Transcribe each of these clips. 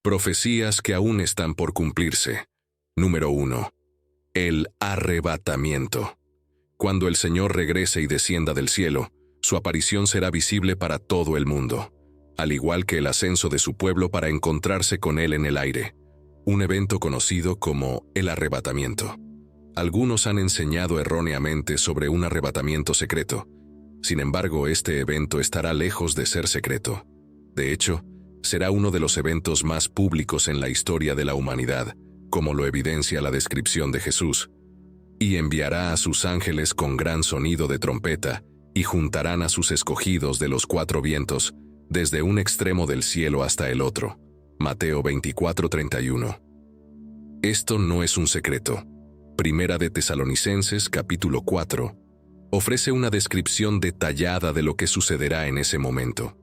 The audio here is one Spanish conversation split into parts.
Profecías que aún están por cumplirse. Número 1. El arrebatamiento. Cuando el Señor regrese y descienda del cielo, su aparición será visible para todo el mundo, al igual que el ascenso de su pueblo para encontrarse con Él en el aire, un evento conocido como el arrebatamiento. Algunos han enseñado erróneamente sobre un arrebatamiento secreto. Sin embargo, este evento estará lejos de ser secreto. De hecho, será uno de los eventos más públicos en la historia de la humanidad, como lo evidencia la descripción de Jesús. Y enviará a sus ángeles con gran sonido de trompeta, y juntarán a sus escogidos de los 4 vientos, desde un extremo del cielo hasta el otro. Mateo 24:31. Esto no es un secreto. Primera de Tesalonicenses, capítulo 4, ofrece una descripción detallada de lo que sucederá en ese momento.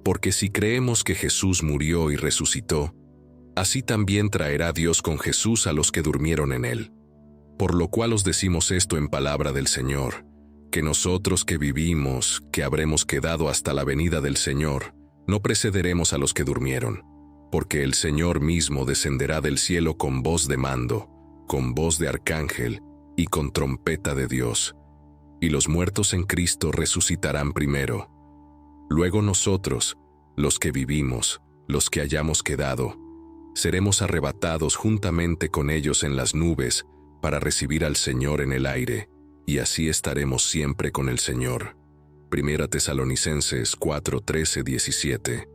Porque si creemos que Jesús murió y resucitó, así también traerá Dios con Jesús a los que durmieron en Él. Por lo cual os decimos esto en palabra del Señor, que nosotros que vivimos, que habremos quedado hasta la venida del Señor, no precederemos a los que durmieron, porque el Señor mismo descenderá del cielo con voz de mando, con voz de arcángel y con trompeta de Dios, y los muertos en Cristo resucitarán primero. Luego nosotros, los que vivimos, los que hayamos quedado, seremos arrebatados juntamente con ellos en las nubes para recibir al Señor en el aire, y así estaremos siempre con el Señor. Primera Tesalonicenses 4:13-17.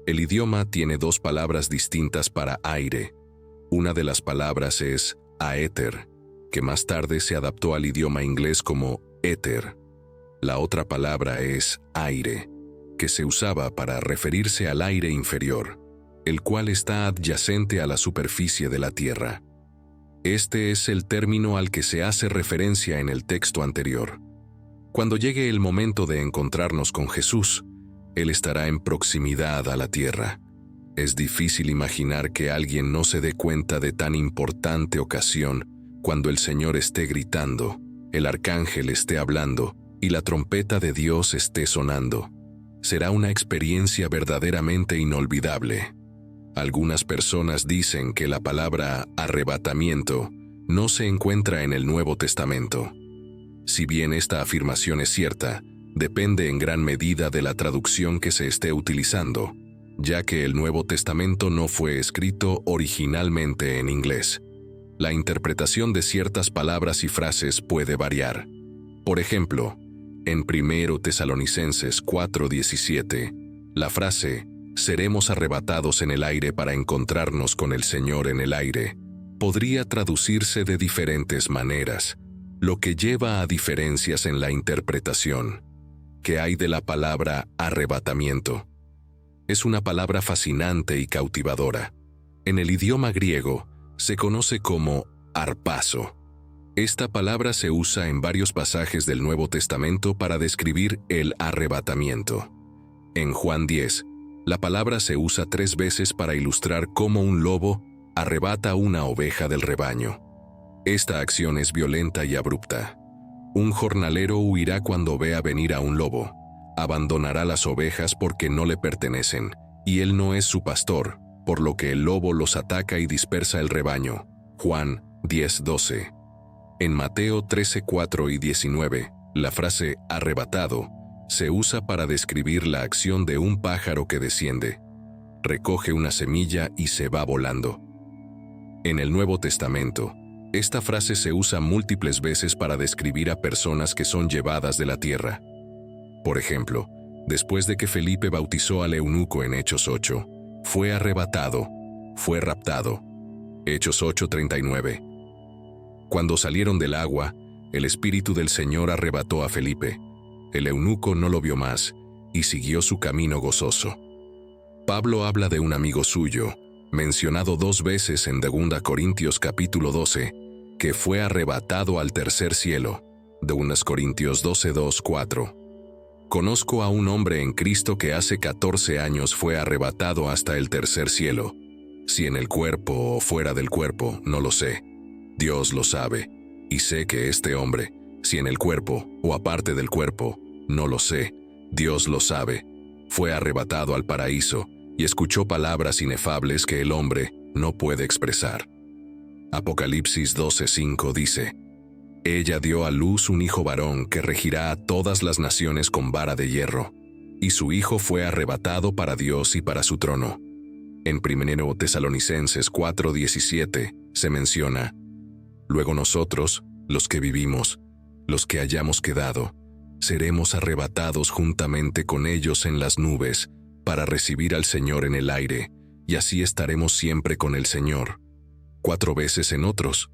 El idioma tiene 2 palabras distintas para aire. Una de las palabras es aether, que más tarde se adaptó al idioma inglés como éter. La otra palabra es aire, que se usaba para referirse al aire inferior, el cual está adyacente a la superficie de la tierra. Este es el término al que se hace referencia en el texto anterior. Cuando llegue el momento de encontrarnos con Jesús, Él estará en proximidad a la tierra. Es difícil imaginar que alguien no se dé cuenta de tan importante ocasión cuando el Señor esté gritando, el arcángel esté hablando y la trompeta de Dios esté sonando. Será una experiencia verdaderamente inolvidable. Algunas personas dicen que la palabra arrebatamiento no se encuentra en el Nuevo Testamento. Si bien esta afirmación es cierta, depende en gran medida de la traducción que se esté utilizando, ya que el Nuevo Testamento no fue escrito originalmente en inglés. La interpretación de ciertas palabras y frases puede variar. Por ejemplo, en 1 Tesalonicenses 4:17, la frase «seremos arrebatados en el aire para encontrarnos con el Señor en el aire» podría traducirse de diferentes maneras, lo que lleva a diferencias en la interpretación. ¿Qué hay de la palabra arrebatamiento? Es una palabra fascinante y cautivadora. En el idioma griego se conoce como harpazo. Esta palabra se usa en varios pasajes del Nuevo Testamento para describir el arrebatamiento. En Juan 10, la palabra se usa 3 veces para ilustrar cómo un lobo arrebata una oveja del rebaño. Esta acción es violenta y abrupta. Un jornalero huirá cuando vea venir a un lobo. Abandonará las ovejas porque no le pertenecen, y él no es su pastor, por lo que el lobo los ataca y dispersa el rebaño. Juan 10:12. En Mateo 13:4 y 19, la frase arrebatado se usa para describir la acción de un pájaro que desciende, recoge una semilla y se va volando. En el Nuevo Testamento, esta frase se usa múltiples veces para describir a personas que son llevadas de la tierra. Por ejemplo, después de que Felipe bautizó al eunuco en Hechos 8, fue arrebatado, fue raptado. Hechos 8:39. Cuando salieron del agua, el Espíritu del Señor arrebató a Felipe. El eunuco no lo vio más y siguió su camino gozoso. Pablo habla de un amigo suyo, mencionado 2 veces en 2 Corintios capítulo 12, que fue arrebatado al tercer cielo. 2 Corintios 12:2-4. Conozco a un hombre en Cristo que hace 14 años fue arrebatado hasta el tercer cielo. Si en el cuerpo o fuera del cuerpo, no lo sé. Dios lo sabe, y sé que este hombre, si en el cuerpo o aparte del cuerpo, no lo sé, Dios lo sabe, fue arrebatado al paraíso, y escuchó palabras inefables que el hombre no puede expresar. Apocalipsis 12:5 dice: Ella dio a luz un hijo varón que regirá a todas las naciones con vara de hierro, y su hijo fue arrebatado para Dios y para su trono. En 1 Tesalonicenses 4:17 se menciona: Luego nosotros, los que vivimos, los que hayamos quedado, seremos arrebatados juntamente con ellos en las nubes para recibir al Señor en el aire, y así estaremos siempre con el Señor. 4 veces en otros.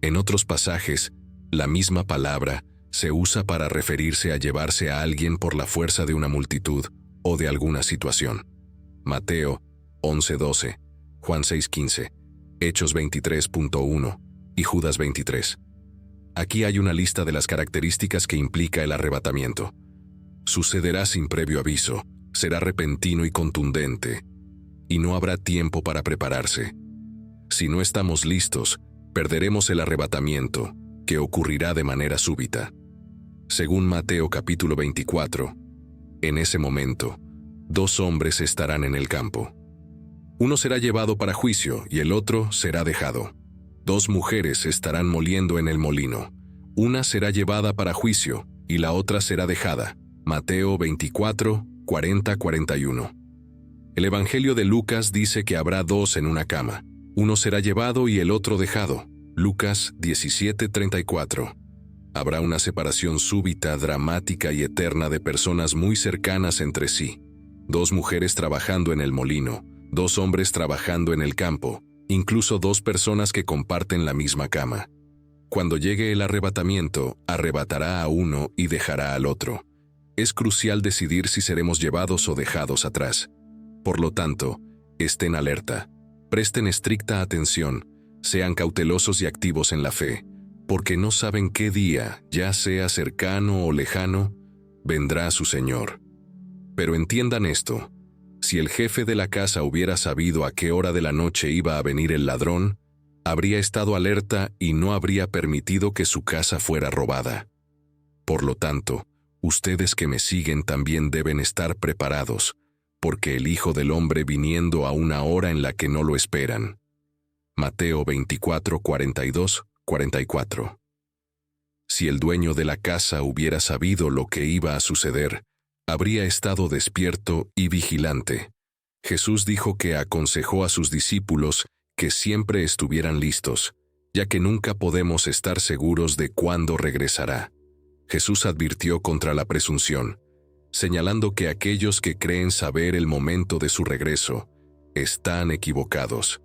En otros pasajes, la misma palabra se usa para referirse a llevarse a alguien por la fuerza de una multitud o de alguna situación. Mateo 11:12, Juan 6:15, Hechos 23:1 y Judas 23. Aquí hay una lista de las características que implica el arrebatamiento. Sucederá sin previo aviso, será repentino y contundente, y no habrá tiempo para prepararse. Si no estamos listos, perderemos el arrebatamiento, que ocurrirá de manera súbita. Según Mateo capítulo 24, en ese momento, 2 hombres estarán en el campo. Uno será llevado para juicio y el otro será dejado. 2 mujeres estarán moliendo en el molino. Una será llevada para juicio y la otra será dejada. Mateo 24, 40-41. El Evangelio de Lucas dice que habrá 2 en una cama. Uno será llevado y el otro dejado. Lucas 17:34. Habrá una separación súbita, dramática y eterna de personas muy cercanas entre sí. 2 mujeres trabajando en el molino, 2 hombres trabajando en el campo, incluso 2 personas que comparten la misma cama. Cuando llegue el arrebatamiento, arrebatará a uno y dejará al otro. Es crucial decidir si seremos llevados o dejados atrás. Por lo tanto, estén alerta, presten estricta atención, sean cautelosos y activos en la fe, porque no saben qué día, ya sea cercano o lejano, vendrá su Señor. Pero entiendan esto: si el jefe de la casa hubiera sabido a qué hora de la noche iba a venir el ladrón, habría estado alerta y no habría permitido que su casa fuera robada. Por lo tanto, ustedes que me siguen también deben estar preparados, porque el Hijo del Hombre viniendo a una hora en la que no lo esperan. Mateo 24, 42, 44. Si el dueño de la casa hubiera sabido lo que iba a suceder, habría estado despierto y vigilante. Jesús dijo que aconsejó a sus discípulos que siempre estuvieran listos, ya que nunca podemos estar seguros de cuándo regresará. Jesús advirtió contra la presunción, señalando que aquellos que creen saber el momento de su regreso están equivocados.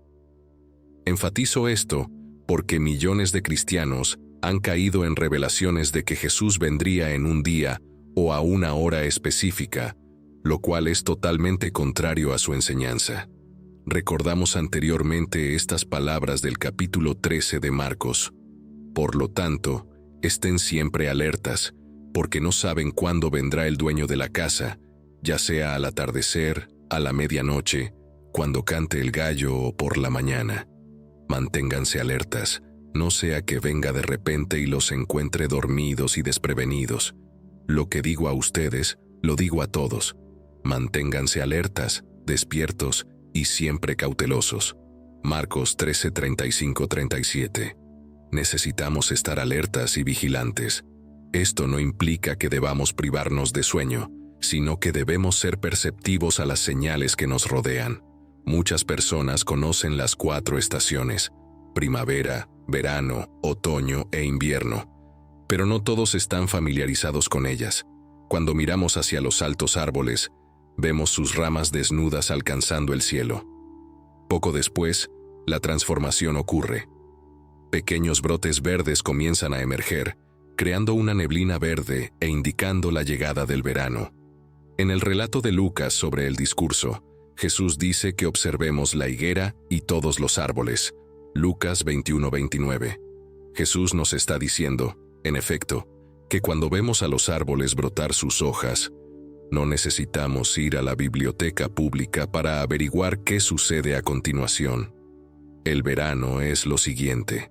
Enfatizo esto porque millones de cristianos han caído en revelaciones de que Jesús vendría en un día o a una hora específica, lo cual es totalmente contrario a su enseñanza. Recordamos anteriormente estas palabras del capítulo 13 de Marcos. Por lo tanto, estén siempre alertas, porque no saben cuándo vendrá el dueño de la casa, ya sea al atardecer, a la medianoche, cuando cante el gallo o por la mañana. Manténganse alertas, no sea que venga de repente y los encuentre dormidos y desprevenidos. Lo que digo a ustedes, lo digo a todos. Manténganse alertas, despiertos y siempre cautelosos. Marcos 13, 35-37. Necesitamos estar alertas y vigilantes. Esto no implica que debamos privarnos de sueño, sino que debemos ser perceptivos a las señales que nos rodean. Muchas personas conocen las 4 estaciones: primavera, verano, otoño e invierno, pero no todos están familiarizados con ellas. Cuando miramos hacia los altos árboles, vemos sus ramas desnudas alcanzando el cielo. Poco después, la transformación ocurre. Pequeños brotes verdes comienzan a emerger, creando una neblina verde e indicando la llegada del verano. En el relato de Lucas sobre el discurso, Jesús dice que observemos la higuera y todos los árboles. Lucas 21:29. Jesús nos está diciendo, en efecto, que cuando vemos a los árboles brotar sus hojas, no necesitamos ir a la biblioteca pública para averiguar qué sucede a continuación. El verano es lo siguiente.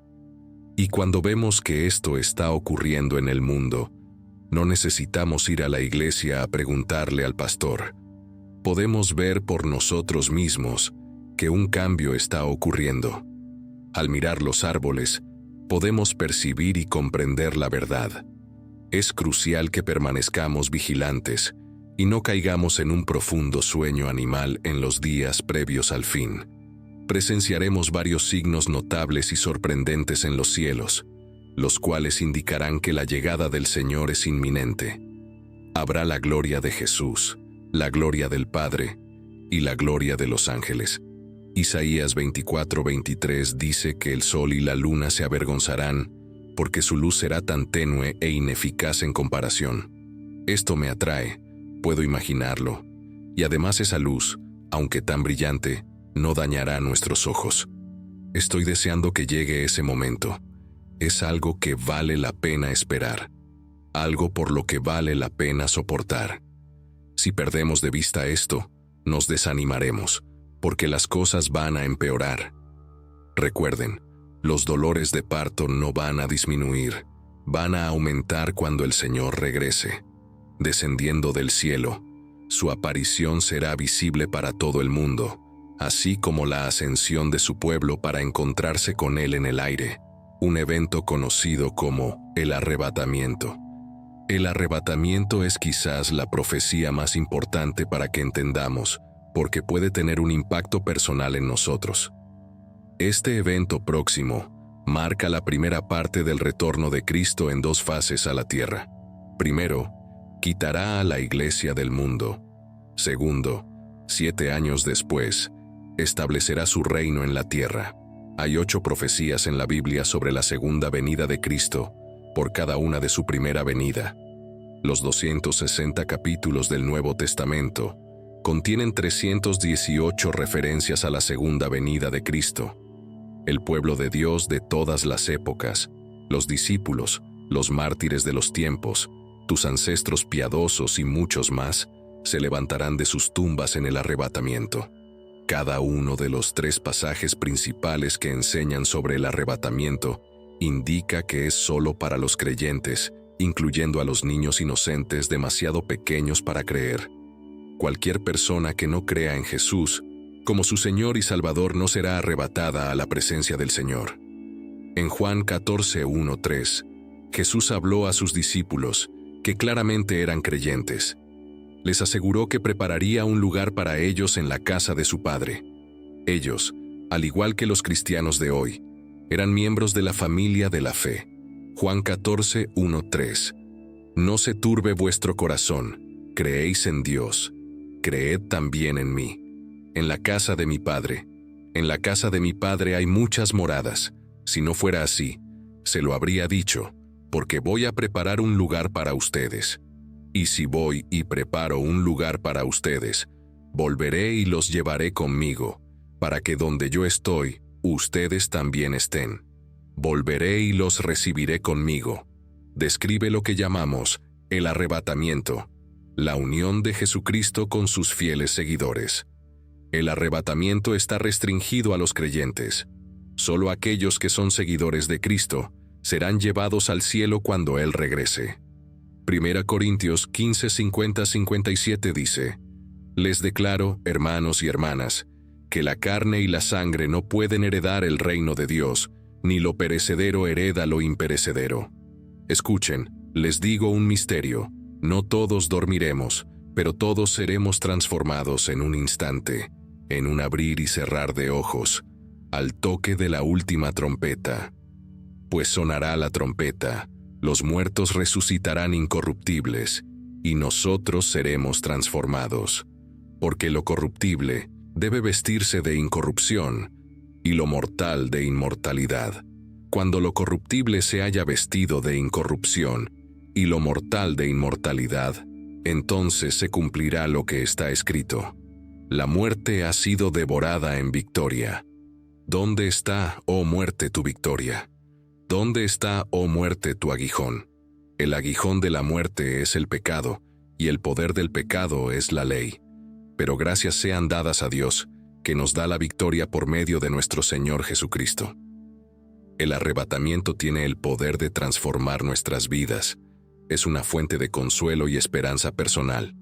Y cuando vemos que esto está ocurriendo en el mundo, no necesitamos ir a la iglesia a preguntarle al pastor, podemos ver por nosotros mismos que un cambio está ocurriendo. Al mirar los árboles, podemos percibir y comprender la verdad. Es crucial que permanezcamos vigilantes y no caigamos en un profundo sueño animal en los días previos al fin. Presenciaremos varios signos notables y sorprendentes en los cielos, los cuales indicarán que la llegada del Señor es inminente. Habrá la gloria de Jesús, la gloria del Padre y la gloria de los ángeles. Isaías 24:23 dice que el sol y la luna se avergonzarán porque su luz será tan tenue e ineficaz en comparación. Esto me atrae, puedo imaginarlo, y además esa luz, aunque tan brillante, no dañará nuestros ojos. Estoy deseando que llegue ese momento. Es algo que vale la pena esperar, algo por lo que vale la pena soportar. Si perdemos de vista esto, nos desanimaremos, porque las cosas van a empeorar. Recuerden, los dolores de parto no van a disminuir, van a aumentar cuando el Señor regrese. Descendiendo del cielo, su aparición será visible para todo el mundo, así como la ascensión de su pueblo para encontrarse con Él en el aire, un evento conocido como el arrebatamiento. El arrebatamiento es quizás la profecía más importante para que entendamos, porque puede tener un impacto personal en nosotros. Este evento próximo marca la primera parte del retorno de Cristo en dos fases a la tierra. Primero, quitará a la iglesia del mundo. Segundo, 7 años después, establecerá su reino en la tierra. Hay 8 profecías en la Biblia sobre la segunda venida de Cristo, por cada una de su primera venida. Los 260 capítulos del Nuevo Testamento contienen 318 referencias a la segunda venida de Cristo. El pueblo de Dios de todas las épocas, los discípulos, los mártires de los tiempos, tus ancestros piadosos y muchos más, se levantarán de sus tumbas en el arrebatamiento. Cada uno de los 3 pasajes principales que enseñan sobre el arrebatamiento indica que es solo para los creyentes, incluyendo a los niños inocentes demasiado pequeños para creer. Cualquier persona que no crea en Jesús como su Señor y Salvador no será arrebatada a la presencia del Señor. En Juan 14:1-3, Jesús habló a sus discípulos, que claramente eran creyentes. Les aseguró que prepararía un lugar para ellos en la casa de su Padre. Ellos, al igual que los cristianos de hoy, eran miembros de la familia de la fe. Juan 14:1-3. No se turbe vuestro corazón, creéis en Dios, creed también en mí. En la casa de mi Padre hay muchas moradas. Si no fuera así, se lo habría dicho, porque voy a preparar un lugar para ustedes. Y si voy y preparo un lugar para ustedes, volveré y los llevaré conmigo, para que donde yo estoy, ustedes también estén. Volveré y los recibiré conmigo. Describe lo que llamamos el arrebatamiento, la unión de Jesucristo con sus fieles seguidores. El arrebatamiento está restringido a los creyentes. Solo aquellos que son seguidores de Cristo serán llevados al cielo cuando Él regrese. 1 Corintios 15:50-57 dice: Les declaro, hermanos y hermanas, que la carne y la sangre no pueden heredar el reino de Dios, ni lo perecedero hereda lo imperecedero. Escuchen, les digo un misterio: no todos dormiremos, pero todos seremos transformados en un instante, en un abrir y cerrar de ojos, al toque de la última trompeta. Pues sonará la trompeta, los muertos resucitarán incorruptibles, y nosotros seremos transformados. Porque lo corruptible debe vestirse de incorrupción, y lo mortal de inmortalidad. Cuando lo corruptible se haya vestido de incorrupción, y lo mortal de inmortalidad, entonces se cumplirá lo que está escrito: La muerte ha sido devorada en victoria. ¿Dónde está, oh muerte, tu victoria? ¿Dónde está, oh muerte, tu aguijón? El aguijón de la muerte es el pecado, y el poder del pecado es la ley. Pero gracias sean dadas a Dios, que nos da la victoria por medio de nuestro Señor Jesucristo. El arrebatamiento tiene el poder de transformar nuestras vidas. Es una fuente de consuelo y esperanza personal.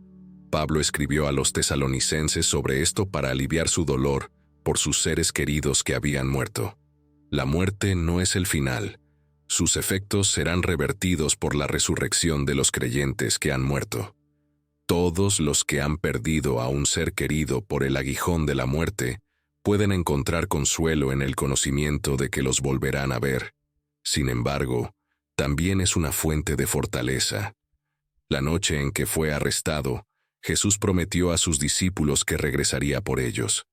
Pablo escribió a los tesalonicenses sobre esto para aliviar su dolor por sus seres queridos que habían muerto. La muerte no es el final. Sus efectos serán revertidos por la resurrección de los creyentes que han muerto. Todos los que han perdido a un ser querido por el aguijón de la muerte pueden encontrar consuelo en el conocimiento de que los volverán a ver. Sin embargo, también es una fuente de fortaleza. La noche en que fue arrestado, Jesús prometió a sus discípulos que regresaría por ellos.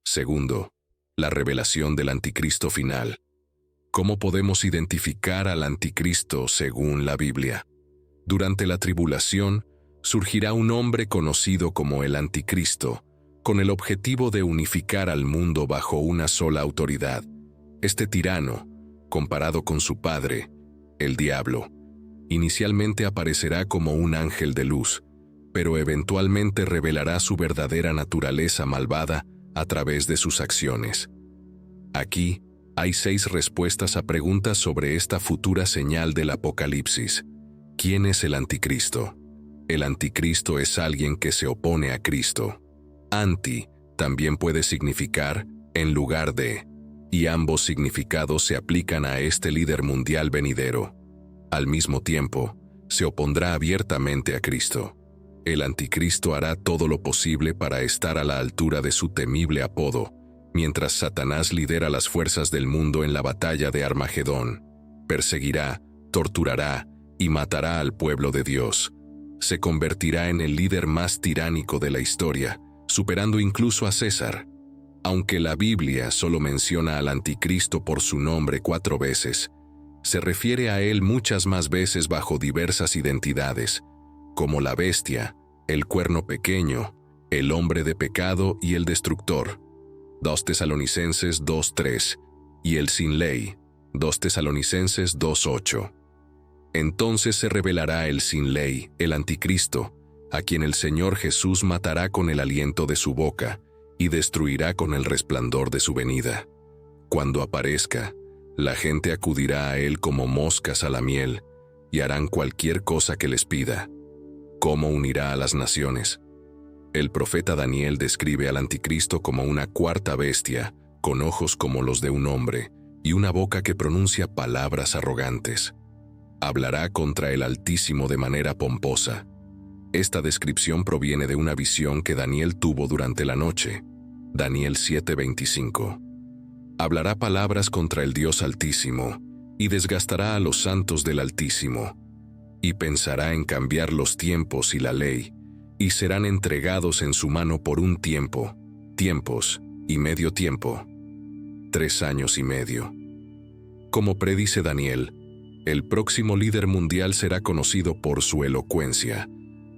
Segundo, la revelación del anticristo final. ¿Cómo podemos identificar al anticristo según la Biblia? Durante la tribulación, surgirá un hombre conocido como el anticristo, con el objetivo de unificar al mundo bajo una sola autoridad. Este tirano, comparado con su padre, el diablo, inicialmente aparecerá como un ángel de luz, pero eventualmente revelará su verdadera naturaleza malvada a través de sus acciones. Aquí hay 6 respuestas a preguntas sobre esta futura señal del Apocalipsis. ¿Quién es el anticristo? El anticristo es alguien que se opone a Cristo. Anti también puede significar en lugar de, y ambos significados se aplican a este líder mundial venidero. Al mismo tiempo, se opondrá abiertamente a Cristo. El anticristo hará todo lo posible para estar a la altura de su temible apodo, mientras Satanás lidera las fuerzas del mundo en la batalla de Armagedón. Perseguirá, torturará y matará al pueblo de Dios. Se convertirá en el líder más tiránico de la historia, superando incluso a César. Aunque la Biblia solo menciona al anticristo por su nombre 4 veces, se refiere a él muchas más veces bajo diversas identidades, como la bestia, el cuerno pequeño, el hombre de pecado y el destructor, 2 Tesalonicenses 2:3, y el sin ley, 2 Tesalonicenses 2:8. Entonces se revelará el sin ley, el anticristo, a quien el Señor Jesús matará con el aliento de su boca y destruirá con el resplandor de su venida. Cuando aparezca, la gente acudirá a él como moscas a la miel y harán cualquier cosa que les pida. ¿Cómo unirá a las naciones? El profeta Daniel describe al anticristo como una cuarta bestia, con ojos como los de un hombre y una boca que pronuncia palabras arrogantes. Hablará contra el Altísimo de manera pomposa. Esta descripción proviene de una visión que Daniel tuvo durante la noche. Daniel 7:25. Hablará palabras contra el Dios Altísimo y desgastará a los santos del Altísimo, y pensará en cambiar los tiempos y la ley, y serán entregados en su mano por un tiempo, tiempos y medio tiempo, 3 años y medio. Como predice Daniel, el próximo líder mundial será conocido por su elocuencia,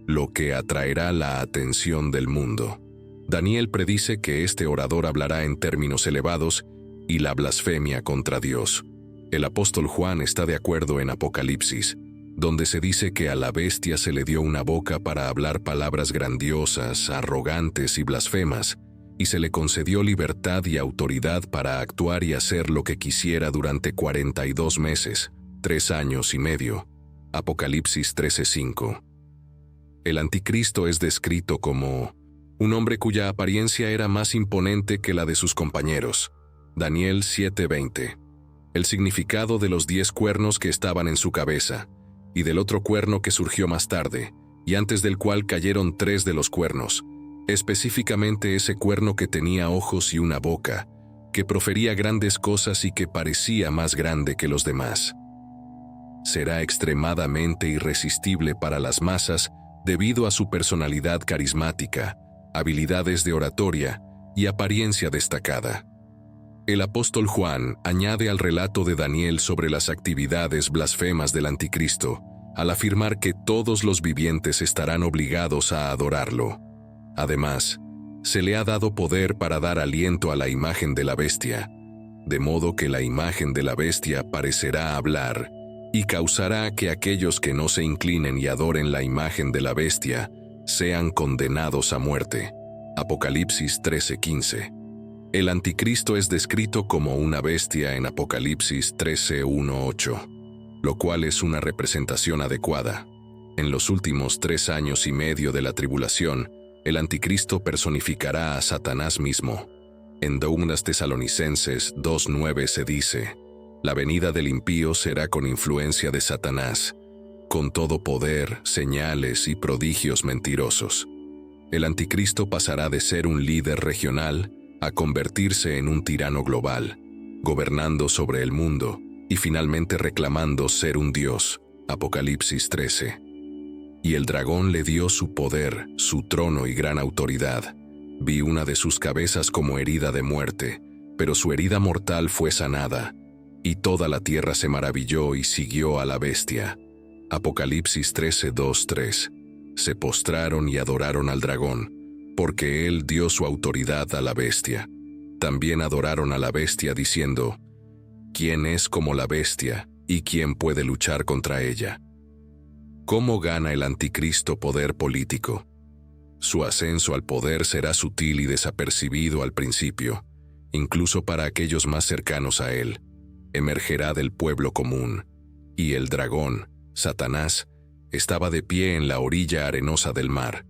lo que atraerá la atención del mundo. Daniel predice que este orador hablará en términos elevados y la blasfemia contra Dios. El apóstol Juan está de acuerdo en Apocalipsis, donde se dice que a la bestia se le dio una boca para hablar palabras grandiosas, arrogantes y blasfemas, y se le concedió libertad y autoridad para actuar y hacer lo que quisiera durante 42 meses, 3 años y medio. Apocalipsis 13:5. El anticristo es descrito como un hombre cuya apariencia era más imponente que la de sus compañeros. Daniel 7:20. El significado de los 10 cuernos que estaban en su cabeza, y del otro cuerno que surgió más tarde, y antes del cual cayeron 3 de los cuernos, específicamente ese cuerno que tenía ojos y una boca, que profería grandes cosas y que parecía más grande que los demás. Será extremadamente irresistible para las masas debido a su personalidad carismática, habilidades de oratoria y apariencia destacada. El apóstol Juan añade al relato de Daniel sobre las actividades blasfemas del anticristo, al afirmar que todos los vivientes estarán obligados a adorarlo. Además, se le ha dado poder para dar aliento a la imagen de la bestia, de modo que la imagen de la bestia parecerá hablar y causará que aquellos que no se inclinen y adoren la imagen de la bestia sean condenados a muerte. Apocalipsis 13:15. El anticristo es descrito como una bestia en Apocalipsis 13:1-8, lo cual es una representación adecuada. En los últimos 3 años y medio de la tribulación, el anticristo personificará a Satanás mismo. En 2 Tesalonicenses 2:9 se dice: la venida del impío será con influencia de Satanás, con todo poder, señales y prodigios mentirosos. El anticristo pasará de ser un líder regional a convertirse en un tirano global, gobernando sobre el mundo y finalmente reclamando ser un dios. Apocalipsis 13. Y el dragón le dio su poder, su trono y gran autoridad. Vi una de sus cabezas como herida de muerte, pero su herida mortal fue sanada, y toda la tierra se maravilló y siguió a la bestia. Apocalipsis 13:2-3. Se postraron y adoraron al dragón, porque él dio su autoridad a la bestia. También adoraron a la bestia diciendo: ¿quién es como la bestia, y quién puede luchar contra ella? ¿Cómo gana el anticristo poder político? Su ascenso al poder será sutil y desapercibido al principio, incluso para aquellos más cercanos a él. Emergerá del pueblo común, y el dragón, Satanás, estaba de pie en la orilla arenosa del mar.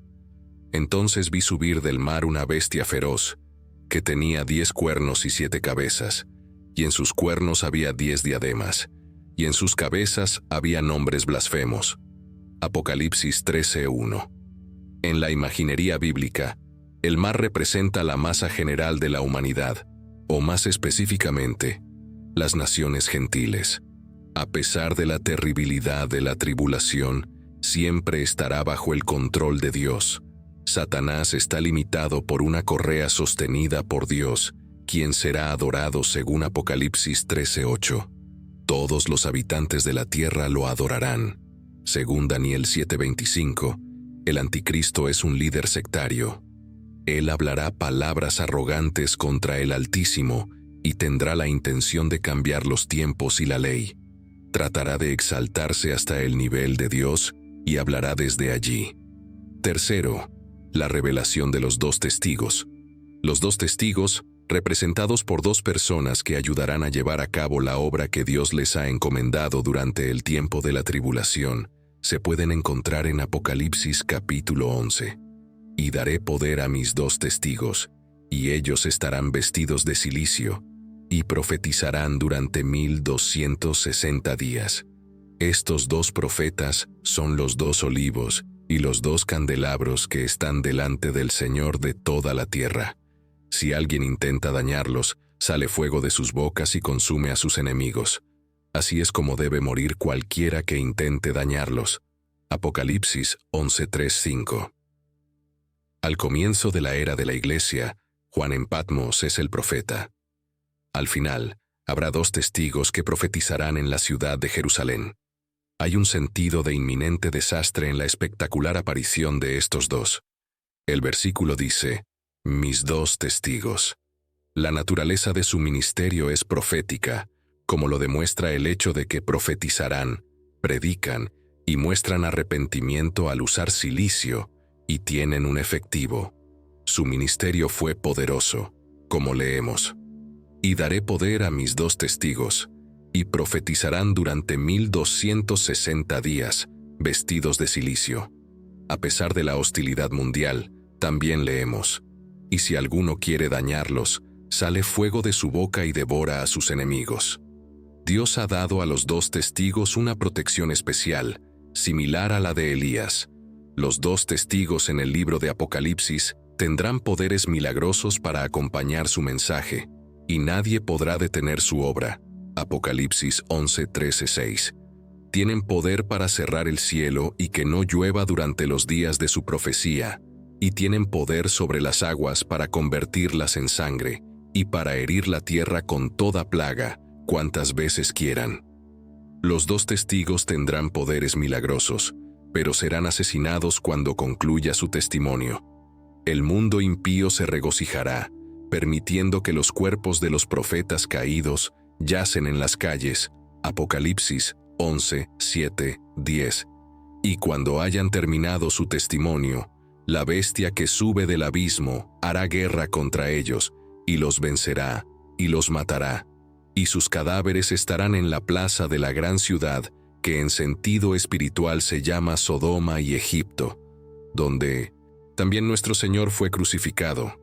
Entonces vi subir del mar una bestia feroz, que tenía 10 cuernos y 7 cabezas, y en sus cuernos había 10 diademas, y en sus cabezas había nombres blasfemos. Apocalipsis 13:1. En la imaginería bíblica, el mar representa la masa general de la humanidad, o más específicamente, las naciones gentiles. A pesar de la terribilidad de la tribulación, siempre estará bajo el control de Dios. Satanás está limitado por una correa sostenida por Dios, quien será adorado según Apocalipsis 13:8. Todos los habitantes de la tierra lo adorarán. Según Daniel 7:25, el anticristo es un líder sectario. Él hablará palabras arrogantes contra el Altísimo y tendrá la intención de cambiar los tiempos y la ley. Tratará de exaltarse hasta el nivel de Dios y hablará desde allí. Tercero, la revelación de los 2 testigos. Los 2 testigos, representados por 2 personas que ayudarán a llevar a cabo la obra que Dios les ha encomendado durante el tiempo de la tribulación, se pueden encontrar en Apocalipsis capítulo 11. Y daré poder a mis 2 testigos, y ellos estarán vestidos de cilicio, y profetizarán durante 1260 días. Estos 2 profetas son los 2 olivos y los 2 candelabros que están delante del Señor de toda la tierra. Si alguien intenta dañarlos, sale fuego de sus bocas y consume a sus enemigos. Así es como debe morir cualquiera que intente dañarlos. Apocalipsis 11:3-5. Al comienzo de la era de la Iglesia, Juan en Patmos es el profeta. Al final, habrá 2 testigos que profetizarán en la ciudad de Jerusalén. Hay un sentido de inminente desastre en la espectacular aparición de estos 2. El versículo dice: mis 2 testigos. La naturaleza de su ministerio es profética, como lo demuestra el hecho de que profetizarán, predican y muestran arrepentimiento al usar cilicio y tienen un efectivo. Su ministerio fue poderoso, como leemos: y daré poder a mis 2 testigos, y profetizarán durante 1260 días, vestidos de cilicio. A pesar de la hostilidad mundial, también leemos: y si alguno quiere dañarlos, sale fuego de su boca y devora a sus enemigos. Dios ha dado a los 2 testigos una protección especial, similar a la de Elías. Los 2 testigos en el libro de Apocalipsis tendrán poderes milagrosos para acompañar su mensaje, y nadie podrá detener su obra. Apocalipsis 11:13-6. Tienen poder para cerrar el cielo y que no llueva durante los días de su profecía, y tienen poder sobre las aguas para convertirlas en sangre, y para herir la tierra con toda plaga, cuantas veces quieran. Los 2 testigos tendrán poderes milagrosos, pero serán asesinados cuando concluya su testimonio. El mundo impío se regocijará, permitiendo que los cuerpos de los profetas caídos yacen en las calles. Apocalipsis 11:7-10. Y cuando hayan terminado su testimonio, la bestia que sube del abismo hará guerra contra ellos, y los vencerá, y los matará. Y sus cadáveres estarán en la plaza de la gran ciudad, que en sentido espiritual se llama Sodoma y Egipto, donde también nuestro Señor fue crucificado.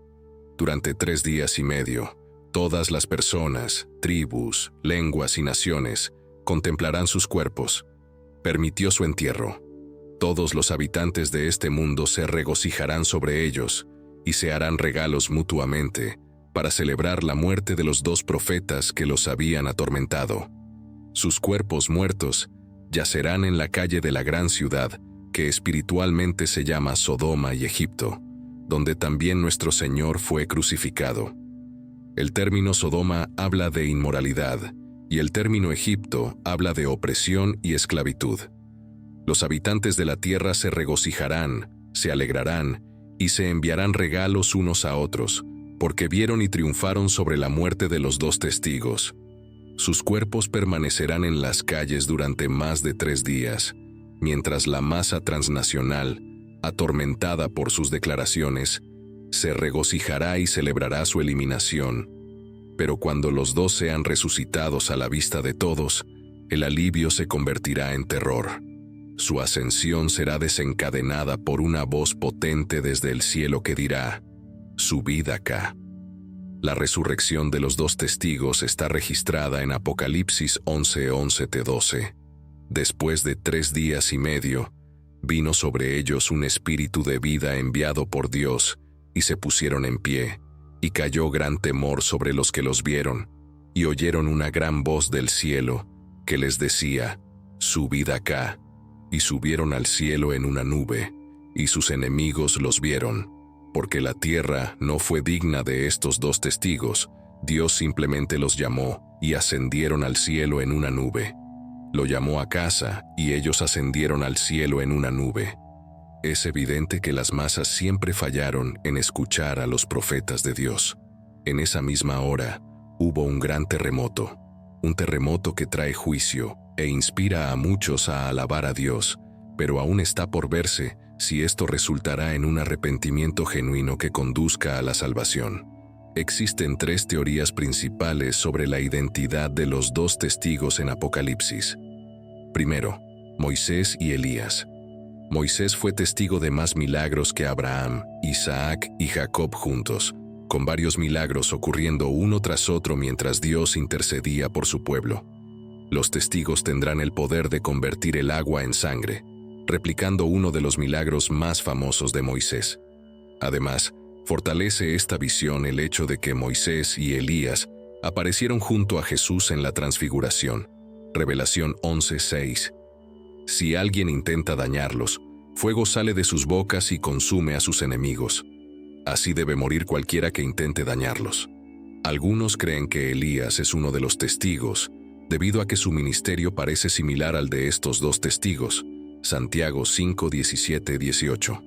Durante 3 días y medio, todas las personas, tribus, lenguas y naciones contemplarán sus cuerpos. Permitió su entierro. Todos los habitantes de este mundo se regocijarán sobre ellos y se harán regalos mutuamente para celebrar la muerte de los 2 profetas que los habían atormentado. Sus cuerpos muertos yacerán en la calle de la gran ciudad, que espiritualmente se llama Sodoma y Egipto, donde también nuestro Señor fue crucificado. El término Sodoma habla de inmoralidad, y el término Egipto habla de opresión y esclavitud. Los habitantes de la tierra se regocijarán, se alegrarán, y se enviarán regalos unos a otros, porque vieron y triunfaron sobre la muerte de los 2 testigos. Sus cuerpos permanecerán en las calles durante más de 3 días, mientras la masa transnacional, atormentada por sus declaraciones, se regocijará y celebrará su eliminación. Pero cuando los 2 sean resucitados a la vista de todos, el alivio se convertirá en terror. Su ascensión será desencadenada por una voz potente desde el cielo que dirá: «Subid acá». La resurrección de los 2 testigos está registrada en Apocalipsis 11:11-12. Después de 3 días y medio, vino sobre ellos un espíritu de vida enviado por Dios, y se pusieron en pie, y cayó gran temor sobre los que los vieron, y oyeron una gran voz del cielo, que les decía: «Subid acá». Y subieron al cielo en una nube, y sus enemigos los vieron. Porque la tierra no fue digna de estos 2 testigos, Dios simplemente los llamó, y ascendieron al cielo en una nube. Lo llamó a casa, y ellos ascendieron al cielo en una nube. Es evidente que las masas siempre fallaron en escuchar a los profetas de Dios. En esa misma hora, hubo un gran terremoto, un terremoto que trae juicio e inspira a muchos a alabar a Dios, pero aún está por verse si esto resultará en un arrepentimiento genuino que conduzca a la salvación. Existen 3 teorías principales sobre la identidad de los 2 testigos en Apocalipsis. Primero, Moisés y Elías. Moisés fue testigo de más milagros que Abraham, Isaac y Jacob juntos, con varios milagros ocurriendo uno tras otro mientras Dios intercedía por su pueblo. Los testigos tendrán el poder de convertir el agua en sangre, replicando uno de los milagros más famosos de Moisés. Además, fortalece esta visión el hecho de que Moisés y Elías aparecieron junto a Jesús en la transfiguración. Revelación 11:6. Si alguien intenta dañarlos, fuego sale de sus bocas y consume a sus enemigos. Así debe morir cualquiera que intente dañarlos. Algunos creen que Elías es uno de los testigos, debido a que su ministerio parece similar al de estos 2 testigos. Santiago 5:17-18.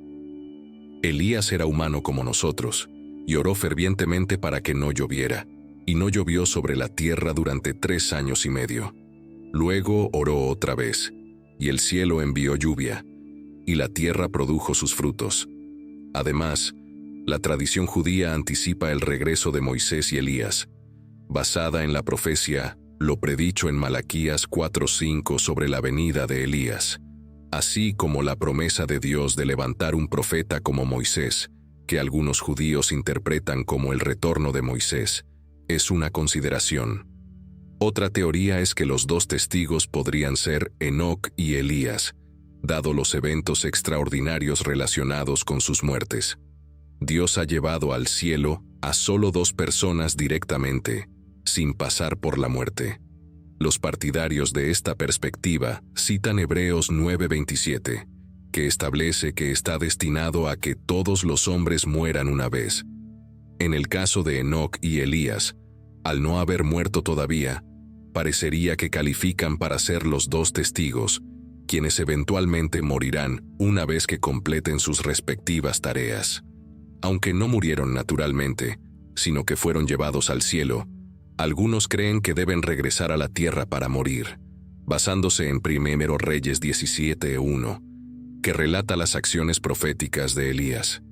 Elías era humano como nosotros, y oró fervientemente para que no lloviera, y no llovió sobre la tierra durante 3 años y medio. Luego oró otra vez, y el cielo envió lluvia, y la tierra produjo sus frutos. Además, la tradición judía anticipa el regreso de Moisés y Elías, basada en la profecía, lo predicho en Malaquías 4:5 sobre la venida de Elías, así como la promesa de Dios de levantar un profeta como Moisés, que algunos judíos interpretan como el retorno de Moisés, es una consideración. Otra teoría es que los 2 testigos podrían ser Enoc y Elías, dado los eventos extraordinarios relacionados con sus muertes. Dios ha llevado al cielo a solo 2 personas directamente, sin pasar por la muerte. Los partidarios de esta perspectiva citan Hebreos 9:27, que establece que está destinado a que todos los hombres mueran una vez. En el caso de Enoc y Elías, al no haber muerto todavía, parecería que califican para ser los 2 testigos, quienes eventualmente morirán una vez que completen sus respectivas tareas. Aunque no murieron naturalmente, sino que fueron llevados al cielo, algunos creen que deben regresar a la tierra para morir, basándose en 1 Reyes 17:1, que relata las acciones proféticas de Elías.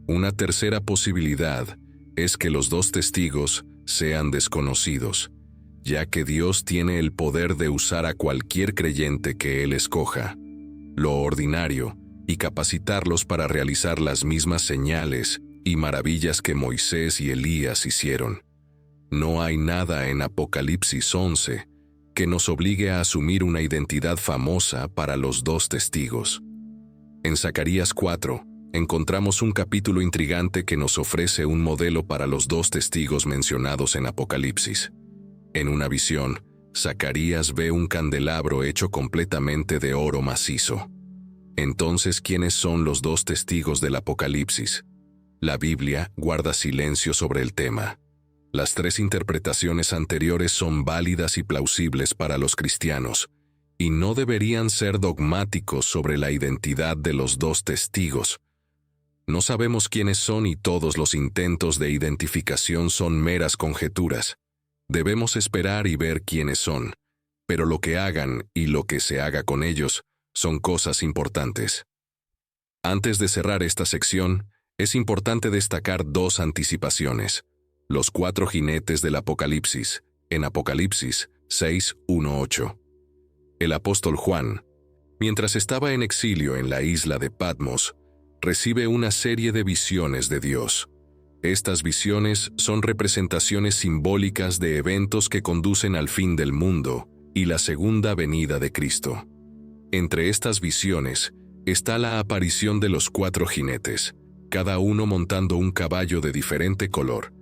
Una tercera posibilidad es que los 2 testigos sean desconocidos, ya que Dios tiene el poder de usar a cualquier creyente que Él escoja, lo ordinario, y capacitarlos para realizar las mismas señales y maravillas que Moisés y Elías hicieron. No hay nada en Apocalipsis 11 que nos obligue a asumir una identidad famosa para los dos testigos. En Zacarías 4, encontramos un capítulo intrigante que nos ofrece un modelo para los dos testigos mencionados en Apocalipsis. En una visión, Zacarías ve un candelabro hecho completamente de oro macizo. Entonces, ¿quiénes son los dos testigos del Apocalipsis? La Biblia guarda silencio sobre el tema. Las tres interpretaciones anteriores son válidas y plausibles para los cristianos, y no deberían ser dogmáticos sobre la identidad de los dos testigos. No sabemos quiénes son y todos los intentos de identificación son meras conjeturas. Debemos esperar y ver quiénes son, pero lo que hagan y lo que se haga con ellos son cosas importantes. Antes de cerrar esta sección, es importante destacar dos anticipaciones. Los cuatro jinetes del Apocalipsis, en Apocalipsis 6:1-8. El apóstol Juan, mientras estaba en exilio en la isla de Patmos, recibe una serie de visiones de Dios. Estas visiones son representaciones simbólicas de eventos que conducen al fin del mundo y la segunda venida de Cristo. Entre estas visiones está la aparición de los cuatro jinetes, cada uno montando un caballo de diferente color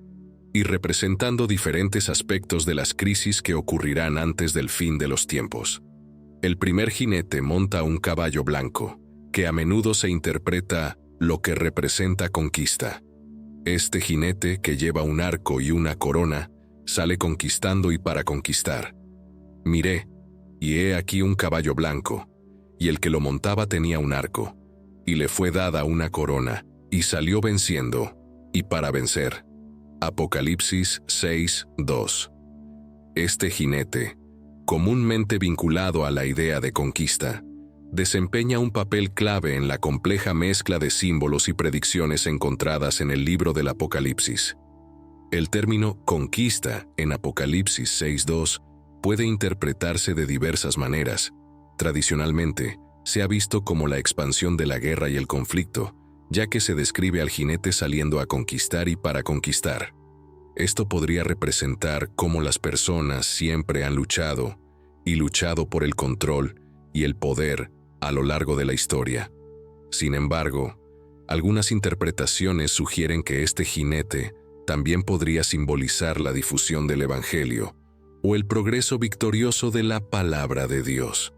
y representando diferentes aspectos de las crisis que ocurrirán antes del fin de los tiempos. El primer jinete monta un caballo blanco, que a menudo se interpreta lo que representa conquista. Este jinete, que lleva un arco y una corona, sale conquistando y para conquistar. Miré, y he aquí un caballo blanco, y el que lo montaba tenía un arco, y le fue dada una corona, y salió venciendo, y para vencer. Apocalipsis 6:2. Este jinete, comúnmente vinculado a la idea de conquista, desempeña un papel clave en la compleja mezcla de símbolos y predicciones encontradas en el libro del Apocalipsis. El término conquista en Apocalipsis 6:2 puede interpretarse de diversas maneras. Tradicionalmente, se ha visto como la expansión de la guerra y el conflicto, ya que se describe al jinete saliendo a conquistar y para conquistar. Esto podría representar cómo las personas siempre han luchado por el control y el poder a lo largo de la historia. Sin embargo, algunas interpretaciones sugieren que este jinete también podría simbolizar la difusión del Evangelio o el progreso victorioso de la palabra de Dios.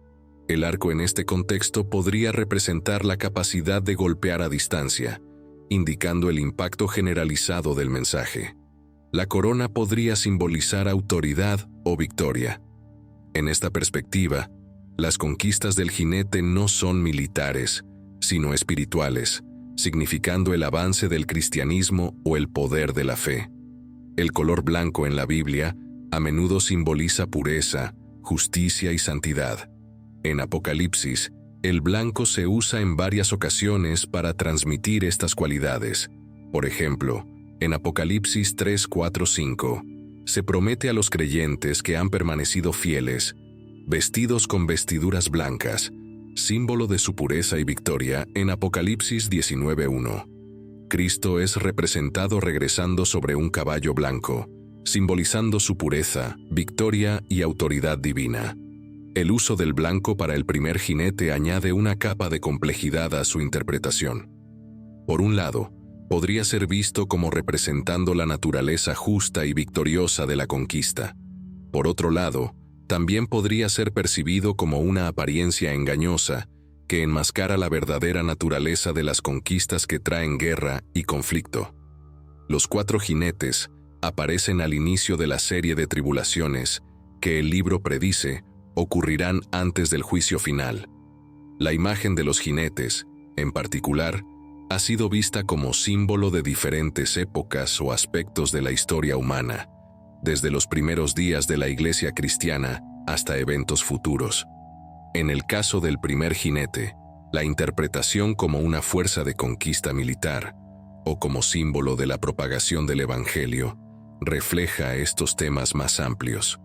El arco en este contexto podría representar la capacidad de golpear a distancia, indicando el impacto generalizado del mensaje. La corona podría simbolizar autoridad o victoria. En esta perspectiva, las conquistas del jinete no son militares, sino espirituales, significando el avance del cristianismo o el poder de la fe. El color blanco en la Biblia a menudo simboliza pureza, justicia y santidad. En Apocalipsis, el blanco se usa en varias ocasiones para transmitir estas cualidades. Por ejemplo, en Apocalipsis 3:4-5, se promete a los creyentes que han permanecido fieles, vestidos con vestiduras blancas, símbolo de su pureza y victoria en Apocalipsis 19:1. Cristo es representado regresando sobre un caballo blanco, simbolizando su pureza, victoria y autoridad divina. El uso del blanco para el primer jinete añade una capa de complejidad a su interpretación. Por un lado, podría ser visto como representando la naturaleza justa y victoriosa de la conquista. Por otro lado, también podría ser percibido como una apariencia engañosa que enmascara la verdadera naturaleza de las conquistas que traen guerra y conflicto. Los cuatro jinetes aparecen al inicio de la serie de tribulaciones que el libro predice ocurrirán antes del juicio final. La imagen de los jinetes, en particular, ha sido vista como símbolo de diferentes épocas o aspectos de la historia humana, desde los primeros días de la Iglesia cristiana hasta eventos futuros. En el caso del primer jinete, la interpretación como una fuerza de conquista militar o como símbolo de la propagación del Evangelio refleja estos temas más amplios.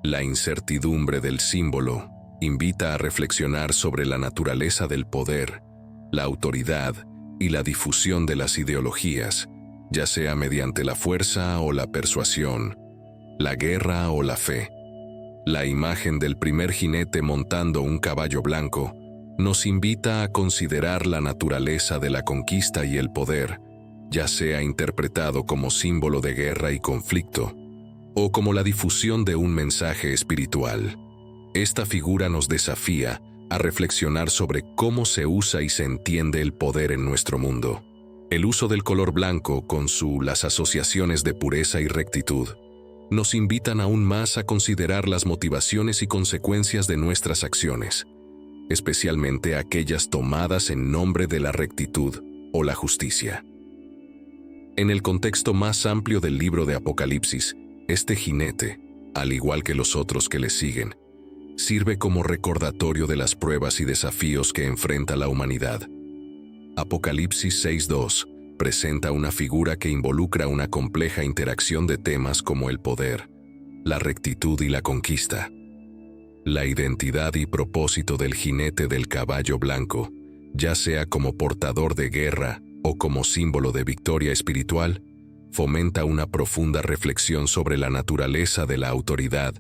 La incertidumbre del símbolo invita a reflexionar sobre la naturaleza del poder, la autoridad y la difusión de las ideologías, ya sea mediante la fuerza o la persuasión, la guerra o la fe. La imagen del primer jinete montando un caballo blanco nos invita a considerar la naturaleza de la conquista y el poder, ya sea interpretado como símbolo de guerra y conflicto, o como la difusión de un mensaje espiritual. Esta figura nos desafía a reflexionar sobre cómo se usa y se entiende el poder en nuestro mundo. El uso del color blanco, con las asociaciones de pureza y rectitud, nos invitan aún más a considerar las motivaciones y consecuencias de nuestras acciones, especialmente aquellas tomadas en nombre de la rectitud o la justicia. En el contexto más amplio del libro de Apocalipsis, este jinete, al igual que los otros que le siguen, sirve como recordatorio de las pruebas y desafíos que enfrenta la humanidad. Apocalipsis 6:2 presenta una figura que involucra una compleja interacción de temas como el poder, la rectitud y la conquista. La identidad y propósito del jinete del caballo blanco, ya sea como portador de guerra o como símbolo de victoria espiritual, fomenta una profunda reflexión sobre la naturaleza de la autoridad,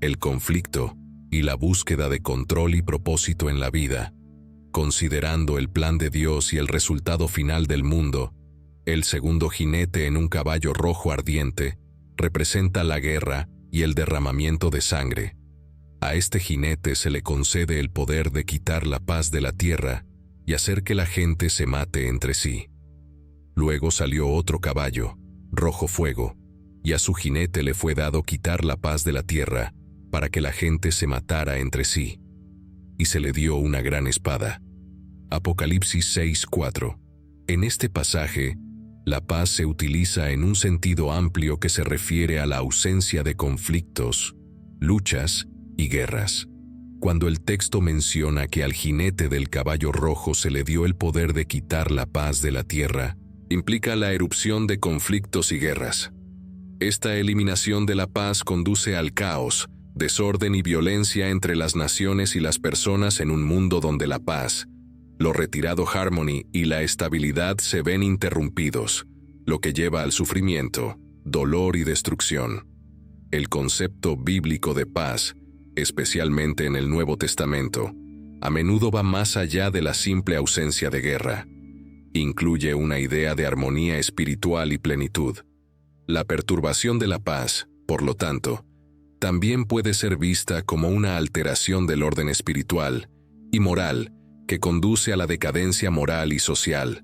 el conflicto y la búsqueda de control y propósito en la vida. Considerando el plan de Dios y el resultado final del mundo, el segundo jinete en un caballo rojo ardiente representa la guerra y el derramamiento de sangre. A este jinete se le concede el poder de quitar la paz de la tierra y hacer que la gente se mate entre sí. Luego salió otro caballo, rojo fuego, y a su jinete le fue dado quitar la paz de la tierra para que la gente se matara entre sí. Y se le dio una gran espada. Apocalipsis 6:4. En este pasaje, la paz se utiliza en un sentido amplio que se refiere a la ausencia de conflictos, luchas y guerras. Cuando el texto menciona que al jinete del caballo rojo se le dio el poder de quitar la paz de la tierra, implica la erupción de conflictos y guerras. Esta eliminación de la paz conduce al caos, desorden y violencia entre las naciones y las personas en un mundo donde la paz, lo retirado harmony y la estabilidad se ven interrumpidos, lo que lleva al sufrimiento, dolor y destrucción. El concepto bíblico de paz, especialmente en el Nuevo Testamento, a menudo va más allá de la simple ausencia de guerra. Incluye una idea de armonía espiritual y plenitud. La perturbación de la paz, por lo tanto, también puede ser vista como una alteración del orden espiritual y moral que conduce a la decadencia moral y social.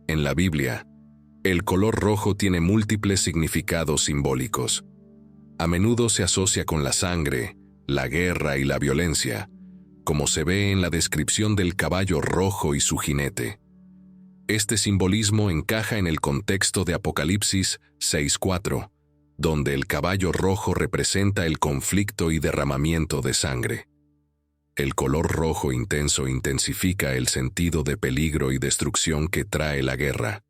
En la Biblia, el color rojo tiene múltiples significados simbólicos. A menudo se asocia con la sangre, la guerra y la violencia, como se ve en la descripción del caballo rojo y su jinete. Este simbolismo encaja en el contexto de Apocalipsis 6:4, donde el caballo rojo representa el conflicto y derramamiento de sangre. El color rojo intenso intensifica el sentido de peligro y destrucción que trae la guerra.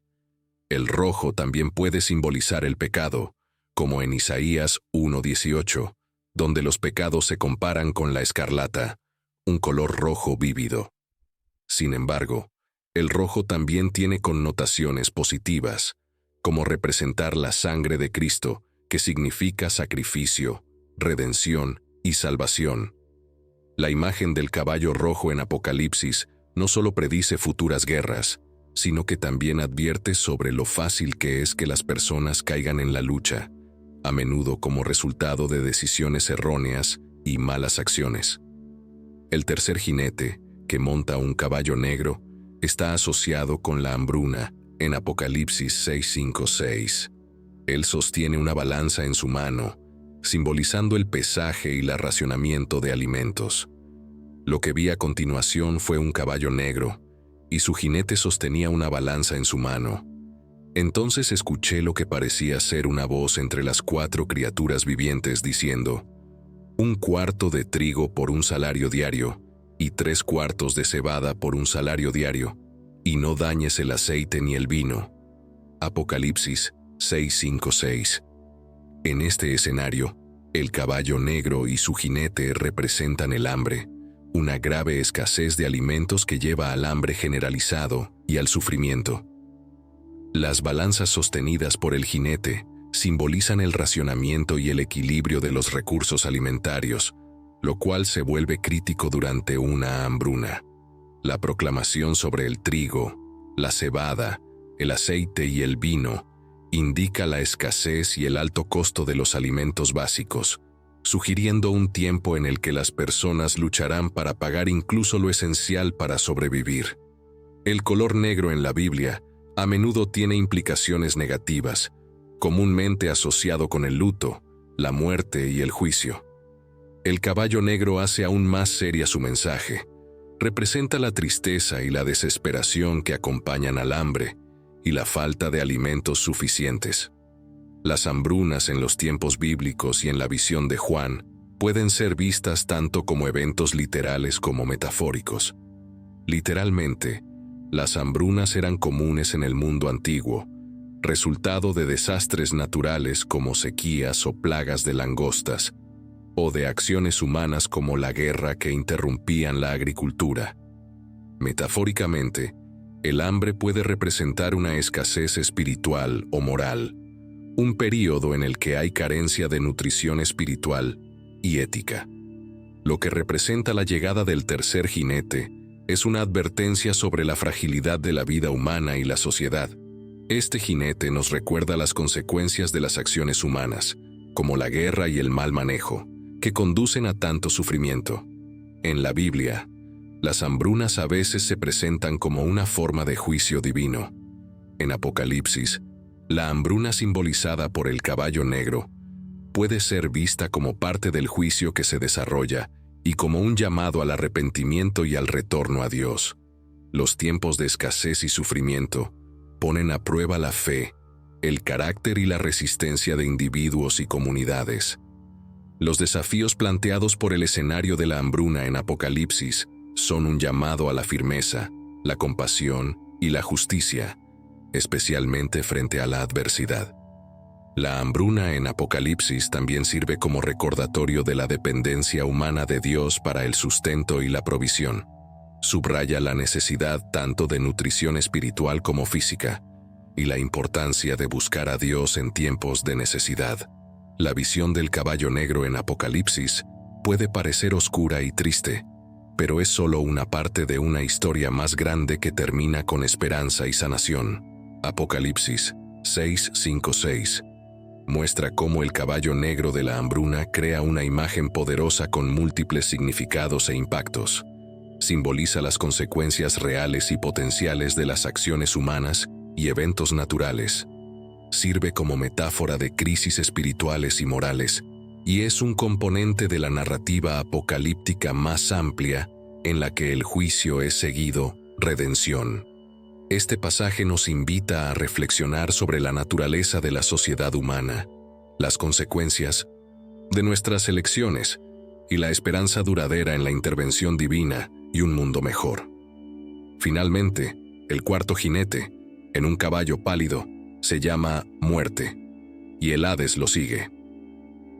El rojo también puede simbolizar el pecado, como en Isaías 1:18, donde los pecados se comparan con la escarlata, un color rojo vívido. Sin embargo, el rojo también tiene connotaciones positivas, como representar la sangre de Cristo, que significa sacrificio, redención y salvación. La imagen del caballo rojo en Apocalipsis no solo predice futuras guerras, sino que también advierte sobre lo fácil que es que las personas caigan en la lucha, a menudo como resultado de decisiones erróneas y malas acciones. El tercer jinete, que monta un caballo negro, está asociado con la hambruna en Apocalipsis 6:5-6. Él sostiene una balanza en su mano, simbolizando el pesaje y el racionamiento de alimentos. Lo que vi a continuación fue un caballo negro, y su jinete sostenía una balanza en su mano. Entonces escuché lo que parecía ser una voz entre las 4 criaturas vivientes diciendo: 1/4 de trigo por un salario diario, y 3/4 de cebada por un salario diario, y no dañes el aceite ni el vino. Apocalipsis 6:5-6. En este escenario, El caballo negro y su jinete representan el hambre, una grave escasez de alimentos que lleva al hambre generalizado y al sufrimiento. Las balanzas sostenidas por el jinete simbolizan el racionamiento y el equilibrio de los recursos alimentarios, lo cual se vuelve crítico durante una hambruna. La proclamación sobre el trigo, la cebada, el aceite y el vino indica la escasez y el alto costo de los alimentos básicos, sugiriendo un tiempo en el que las personas lucharán para pagar incluso lo esencial para sobrevivir. El color negro en la Biblia a menudo tiene implicaciones negativas, comúnmente asociado con el luto, la muerte y el juicio. El caballo negro hace aún más seria su mensaje. Representa la tristeza y la desesperación que acompañan al hambre y la falta de alimentos suficientes. Las hambrunas en los tiempos bíblicos y en la visión de Juan pueden ser vistas tanto como eventos literales como metafóricos. Literalmente, las hambrunas eran comunes en el mundo antiguo, resultado de desastres naturales como sequías o plagas de langostas, o de acciones humanas como la guerra que interrumpían la agricultura. Metafóricamente, el hambre puede representar una escasez espiritual o moral, un período en el que hay carencia de nutrición espiritual y ética. Lo que representa la llegada del tercer jinete es una advertencia sobre la fragilidad de la vida humana y la sociedad. Este jinete nos recuerda las consecuencias de las acciones humanas, como la guerra y el mal manejo, que conducen a tanto sufrimiento. En la Biblia, las hambrunas a veces se presentan como una forma de juicio divino. En Apocalipsis, la hambruna simbolizada por el caballo negro puede ser vista como parte del juicio que se desarrolla y como un llamado al arrepentimiento y al retorno a Dios. Los tiempos de escasez y sufrimiento ponen a prueba la fe, el carácter y la resistencia de individuos y comunidades. Los desafíos planteados por el escenario de la hambruna en Apocalipsis son un llamado a la firmeza, la compasión y la justicia, especialmente frente a la adversidad. La hambruna en Apocalipsis también sirve como recordatorio de la dependencia humana de Dios para el sustento y la provisión. Subraya la necesidad tanto de nutrición espiritual como física, y la importancia de buscar a Dios en tiempos de necesidad. La visión del caballo negro en Apocalipsis puede parecer oscura y triste, pero es solo una parte de una historia más grande que termina con esperanza y sanación. Apocalipsis 6:5-6 muestra cómo el caballo negro de la hambruna crea una imagen poderosa con múltiples significados e impactos. Simboliza las consecuencias reales y potenciales de las acciones humanas y eventos naturales. Sirve como metáfora de crisis espirituales y morales, y es un componente de la narrativa apocalíptica más amplia en la que el juicio es seguido, redención. Este pasaje nos invita a reflexionar sobre la naturaleza de la sociedad humana, las consecuencias de nuestras elecciones y la esperanza duradera en la intervención divina y un mundo mejor. Finalmente, el cuarto jinete, en un caballo pálido, se llama Muerte, y el Hades lo sigue.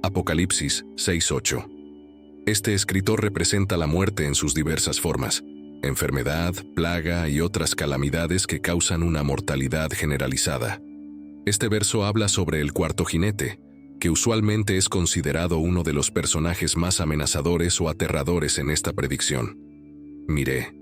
Apocalipsis 6:8. Este escritor representa la muerte en sus diversas formas: enfermedad, plaga y otras calamidades que causan una mortalidad generalizada. Este verso habla sobre el cuarto jinete, que usualmente es considerado uno de los personajes más amenazadores o aterradores en esta predicción. Miré,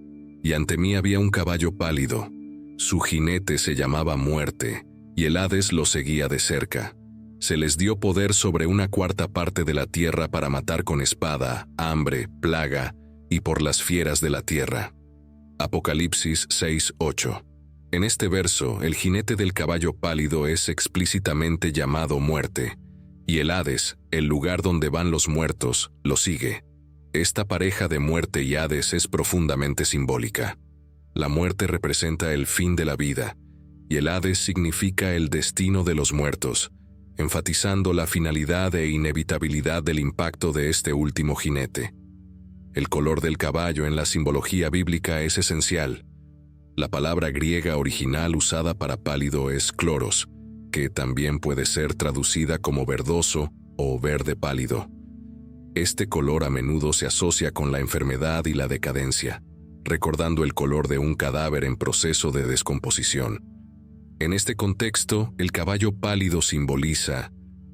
y ante mí había un caballo pálido. Su jinete se llamaba Muerte, y el Hades lo seguía de cerca. Se les dio poder sobre una cuarta parte de la tierra para matar con espada, hambre, plaga y por las fieras de la tierra. Apocalipsis 6:8. En este verso, el jinete del caballo pálido es explícitamente llamado Muerte, y el Hades, el lugar donde van los muertos, lo sigue. Esta pareja de muerte y Hades es profundamente simbólica. La muerte representa el fin de la vida, y el Hades significa el destino de los muertos, enfatizando la finalidad e inevitabilidad del impacto de este último jinete. El color del caballo en la simbología bíblica es esencial. La palabra griega original usada para pálido es kloros, que también puede ser traducida como verdoso o verde pálido. Este color a menudo se asocia con la enfermedad y la decadencia, recordando el color de un cadáver en proceso de descomposición. En este contexto, el caballo pálido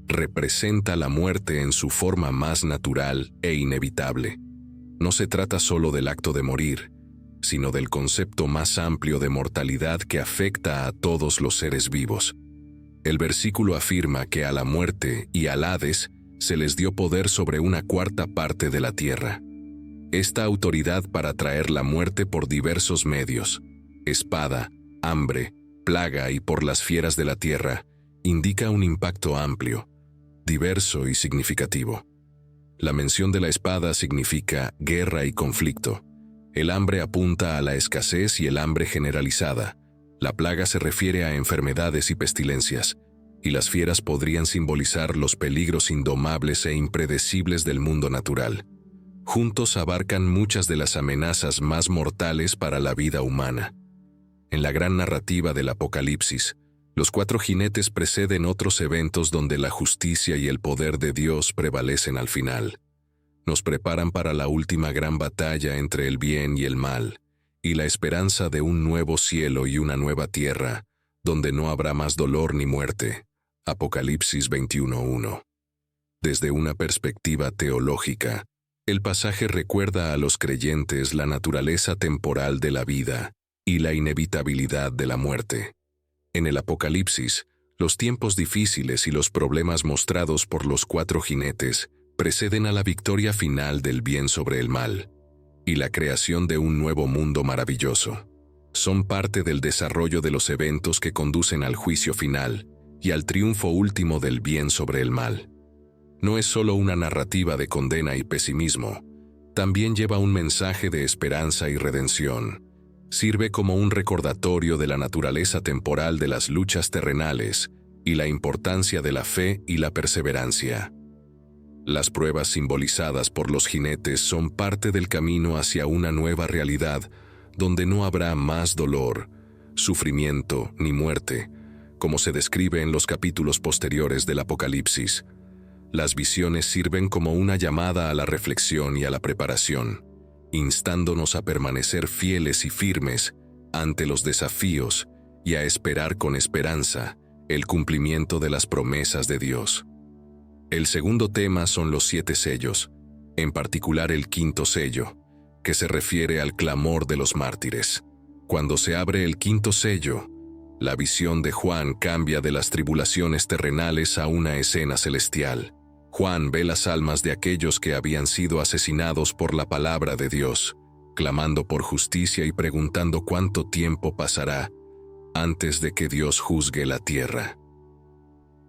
representa la muerte en su forma más natural e inevitable. No se trata solo del acto de morir, sino del concepto más amplio de mortalidad que afecta a todos los seres vivos. El versículo afirma que a la muerte y al Hades se les dio poder sobre una cuarta parte de la tierra. Esta autoridad para traer la muerte por diversos medios, espada, hambre, plaga y por las fieras de la tierra, indica un impacto amplio, diverso y significativo. La mención de la espada significa guerra y conflicto. El hambre apunta a la escasez y el hambre generalizada. La plaga se refiere a enfermedades y pestilencias, y las fieras podrían simbolizar los peligros indomables e impredecibles del mundo natural. Juntos abarcan muchas de las amenazas más mortales para la vida humana. En la gran narrativa del Apocalipsis, los 4 jinetes preceden otros eventos donde la justicia y el poder de Dios prevalecen al final. Nos preparan para la última gran batalla entre el bien y el mal, y la esperanza de un nuevo cielo y una nueva tierra, donde no habrá más dolor ni muerte. Apocalipsis 21:1. Desde una perspectiva teológica, el pasaje recuerda a los creyentes la naturaleza temporal de la vida y la inevitabilidad de la muerte. En el Apocalipsis, los tiempos difíciles y los problemas mostrados por los 4 jinetes preceden a la victoria final del bien sobre el mal y la creación de un nuevo mundo maravilloso. Son parte del desarrollo de los eventos que conducen al juicio final y al triunfo último del bien sobre el mal. No es solo una narrativa de condena y pesimismo, también lleva un mensaje de esperanza y redención. Sirve como un recordatorio de la naturaleza temporal de las luchas terrenales y la importancia de la fe y la perseverancia. Las pruebas simbolizadas por los jinetes son parte del camino hacia una nueva realidad donde no habrá más dolor, sufrimiento ni muerte, como se describe en los capítulos posteriores del Apocalipsis. Las visiones sirven como una llamada a la reflexión y a la preparación, instándonos a permanecer fieles y firmes ante los desafíos y a esperar con esperanza el cumplimiento de las promesas de Dios. El segundo tema son los 7 sellos, en particular el 5.º sello, que se refiere al clamor de los mártires. Cuando se abre el 5.º sello, la visión de Juan cambia de las tribulaciones terrenales a una escena celestial. Juan ve las almas de aquellos que habían sido asesinados por la palabra de Dios, clamando por justicia y preguntando cuánto tiempo pasará antes de que Dios juzgue la tierra.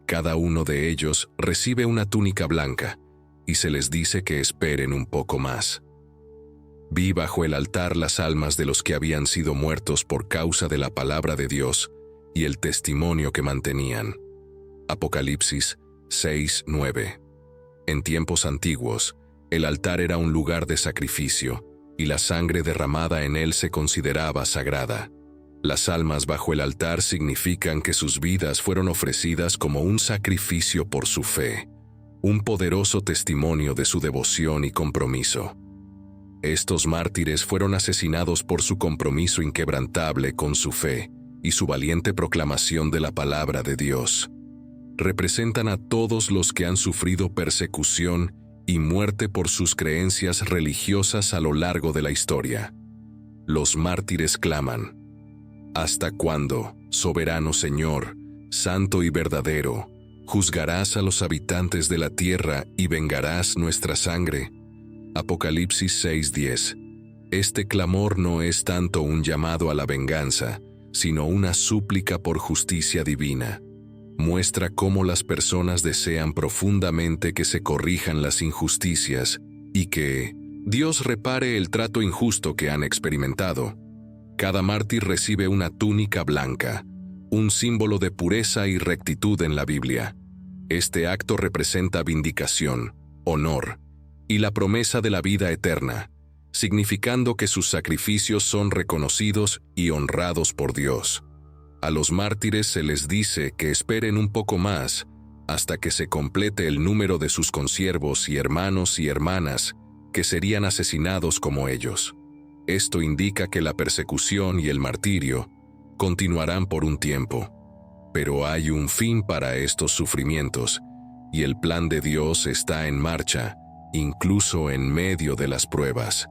Cada uno de ellos recibe una túnica blanca y se les dice que esperen un poco más. Vi bajo el altar las almas de los que habían sido muertos por causa de la palabra de Dios y el testimonio que mantenían. Apocalipsis 6:9. En tiempos antiguos, el altar era un lugar de sacrificio y la sangre derramada en él se consideraba sagrada. Las almas bajo el altar significan que sus vidas fueron ofrecidas como un sacrificio por su fe, un poderoso testimonio de su devoción y compromiso. Estos mártires fueron asesinados por su compromiso inquebrantable con su fe y su valiente proclamación de la palabra de Dios. Representan a todos los que han sufrido persecución y muerte por sus creencias religiosas a lo largo de la historia. Los mártires claman: ¿hasta cuándo, soberano Señor, santo y verdadero, juzgarás a los habitantes de la tierra y vengarás nuestra sangre? Apocalipsis 6:10. Este clamor no es tanto un llamado a la venganza, sino una súplica por justicia divina. Muestra cómo las personas desean profundamente que se corrijan las injusticias y que Dios repare el trato injusto que han experimentado. Cada mártir recibe una túnica blanca, un símbolo de pureza y rectitud en la Biblia. Este acto representa vindicación, honor y la promesa de la vida eterna, significando que sus sacrificios son reconocidos y honrados por Dios. A los mártires se les dice que esperen un poco más, hasta que se complete el número de sus consiervos y hermanas que serían asesinados como ellos. Esto indica que la persecución y el martirio continuarán por un tiempo, pero hay un fin para estos sufrimientos, y el plan de Dios está en marcha, incluso en medio de las pruebas.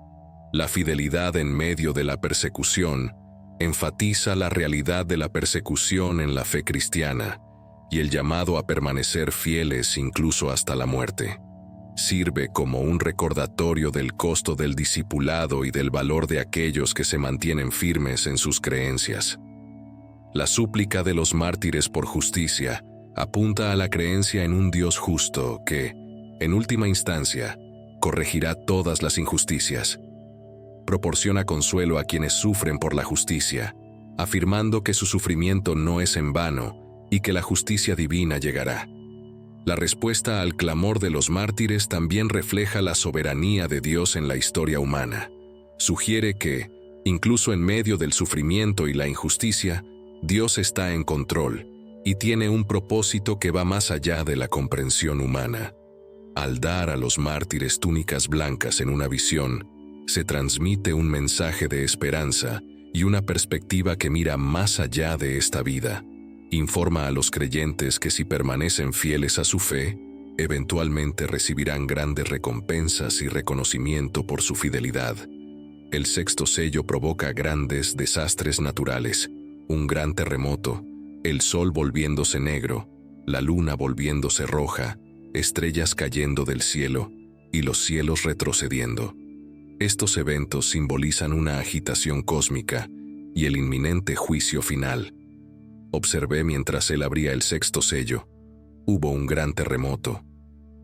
La fidelidad en medio de la persecución enfatiza la realidad de la persecución en la fe cristiana y el llamado a permanecer fieles incluso hasta la muerte. Sirve como un recordatorio del costo del discipulado y del valor de aquellos que se mantienen firmes en sus creencias. La súplica de los mártires por justicia apunta a la creencia en un Dios justo que, en última instancia, corregirá todas las injusticias. Proporciona consuelo a quienes sufren por la justicia, afirmando que su sufrimiento no es en vano y que la justicia divina llegará. La respuesta al clamor de los mártires también refleja la soberanía de Dios en la historia humana. Sugiere que, incluso en medio del sufrimiento y la injusticia, Dios está en control y tiene un propósito que va más allá de la comprensión humana. Al dar a los mártires túnicas blancas en una visión, se transmite un mensaje de esperanza y una perspectiva que mira más allá de esta vida. Informa a los creyentes que si permanecen fieles a su fe, eventualmente recibirán grandes recompensas y reconocimiento por su fidelidad. El sexto sello provoca grandes desastres naturales, un gran terremoto, el sol volviéndose negro, la luna volviéndose roja, estrellas cayendo del cielo y los cielos retrocediendo. Estos eventos simbolizan una agitación cósmica y el inminente juicio final. Observé mientras él abría el sexto sello. Hubo un gran terremoto.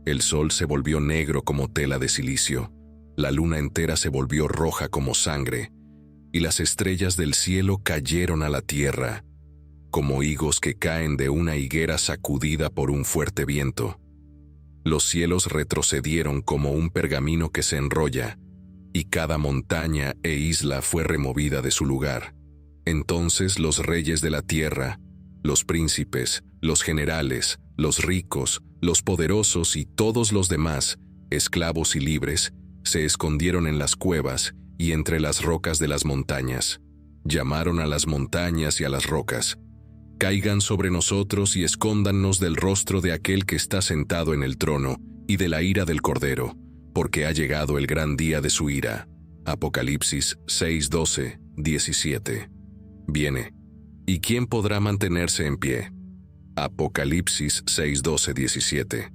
El sol se volvió negro como tela de silicio, la luna entera se volvió roja como sangre, y las estrellas del cielo cayeron a la tierra, como higos que caen de una higuera sacudida por un fuerte viento. Los cielos retrocedieron como un pergamino que se enrolla, y cada montaña e isla fue removida de su lugar. Entonces los reyes de la tierra, los príncipes, los generales, los ricos, los poderosos y todos los demás, esclavos y libres, se escondieron en las cuevas y entre las rocas de las montañas. Llamaron a las montañas y a las rocas: caigan sobre nosotros y escóndannos del rostro de aquel que está sentado en el trono y de la ira del Cordero, porque ha llegado el gran día de su ira. Apocalipsis 6:12, 17. Viene. ¿Y quién podrá mantenerse en pie? Apocalipsis 6:12, 17.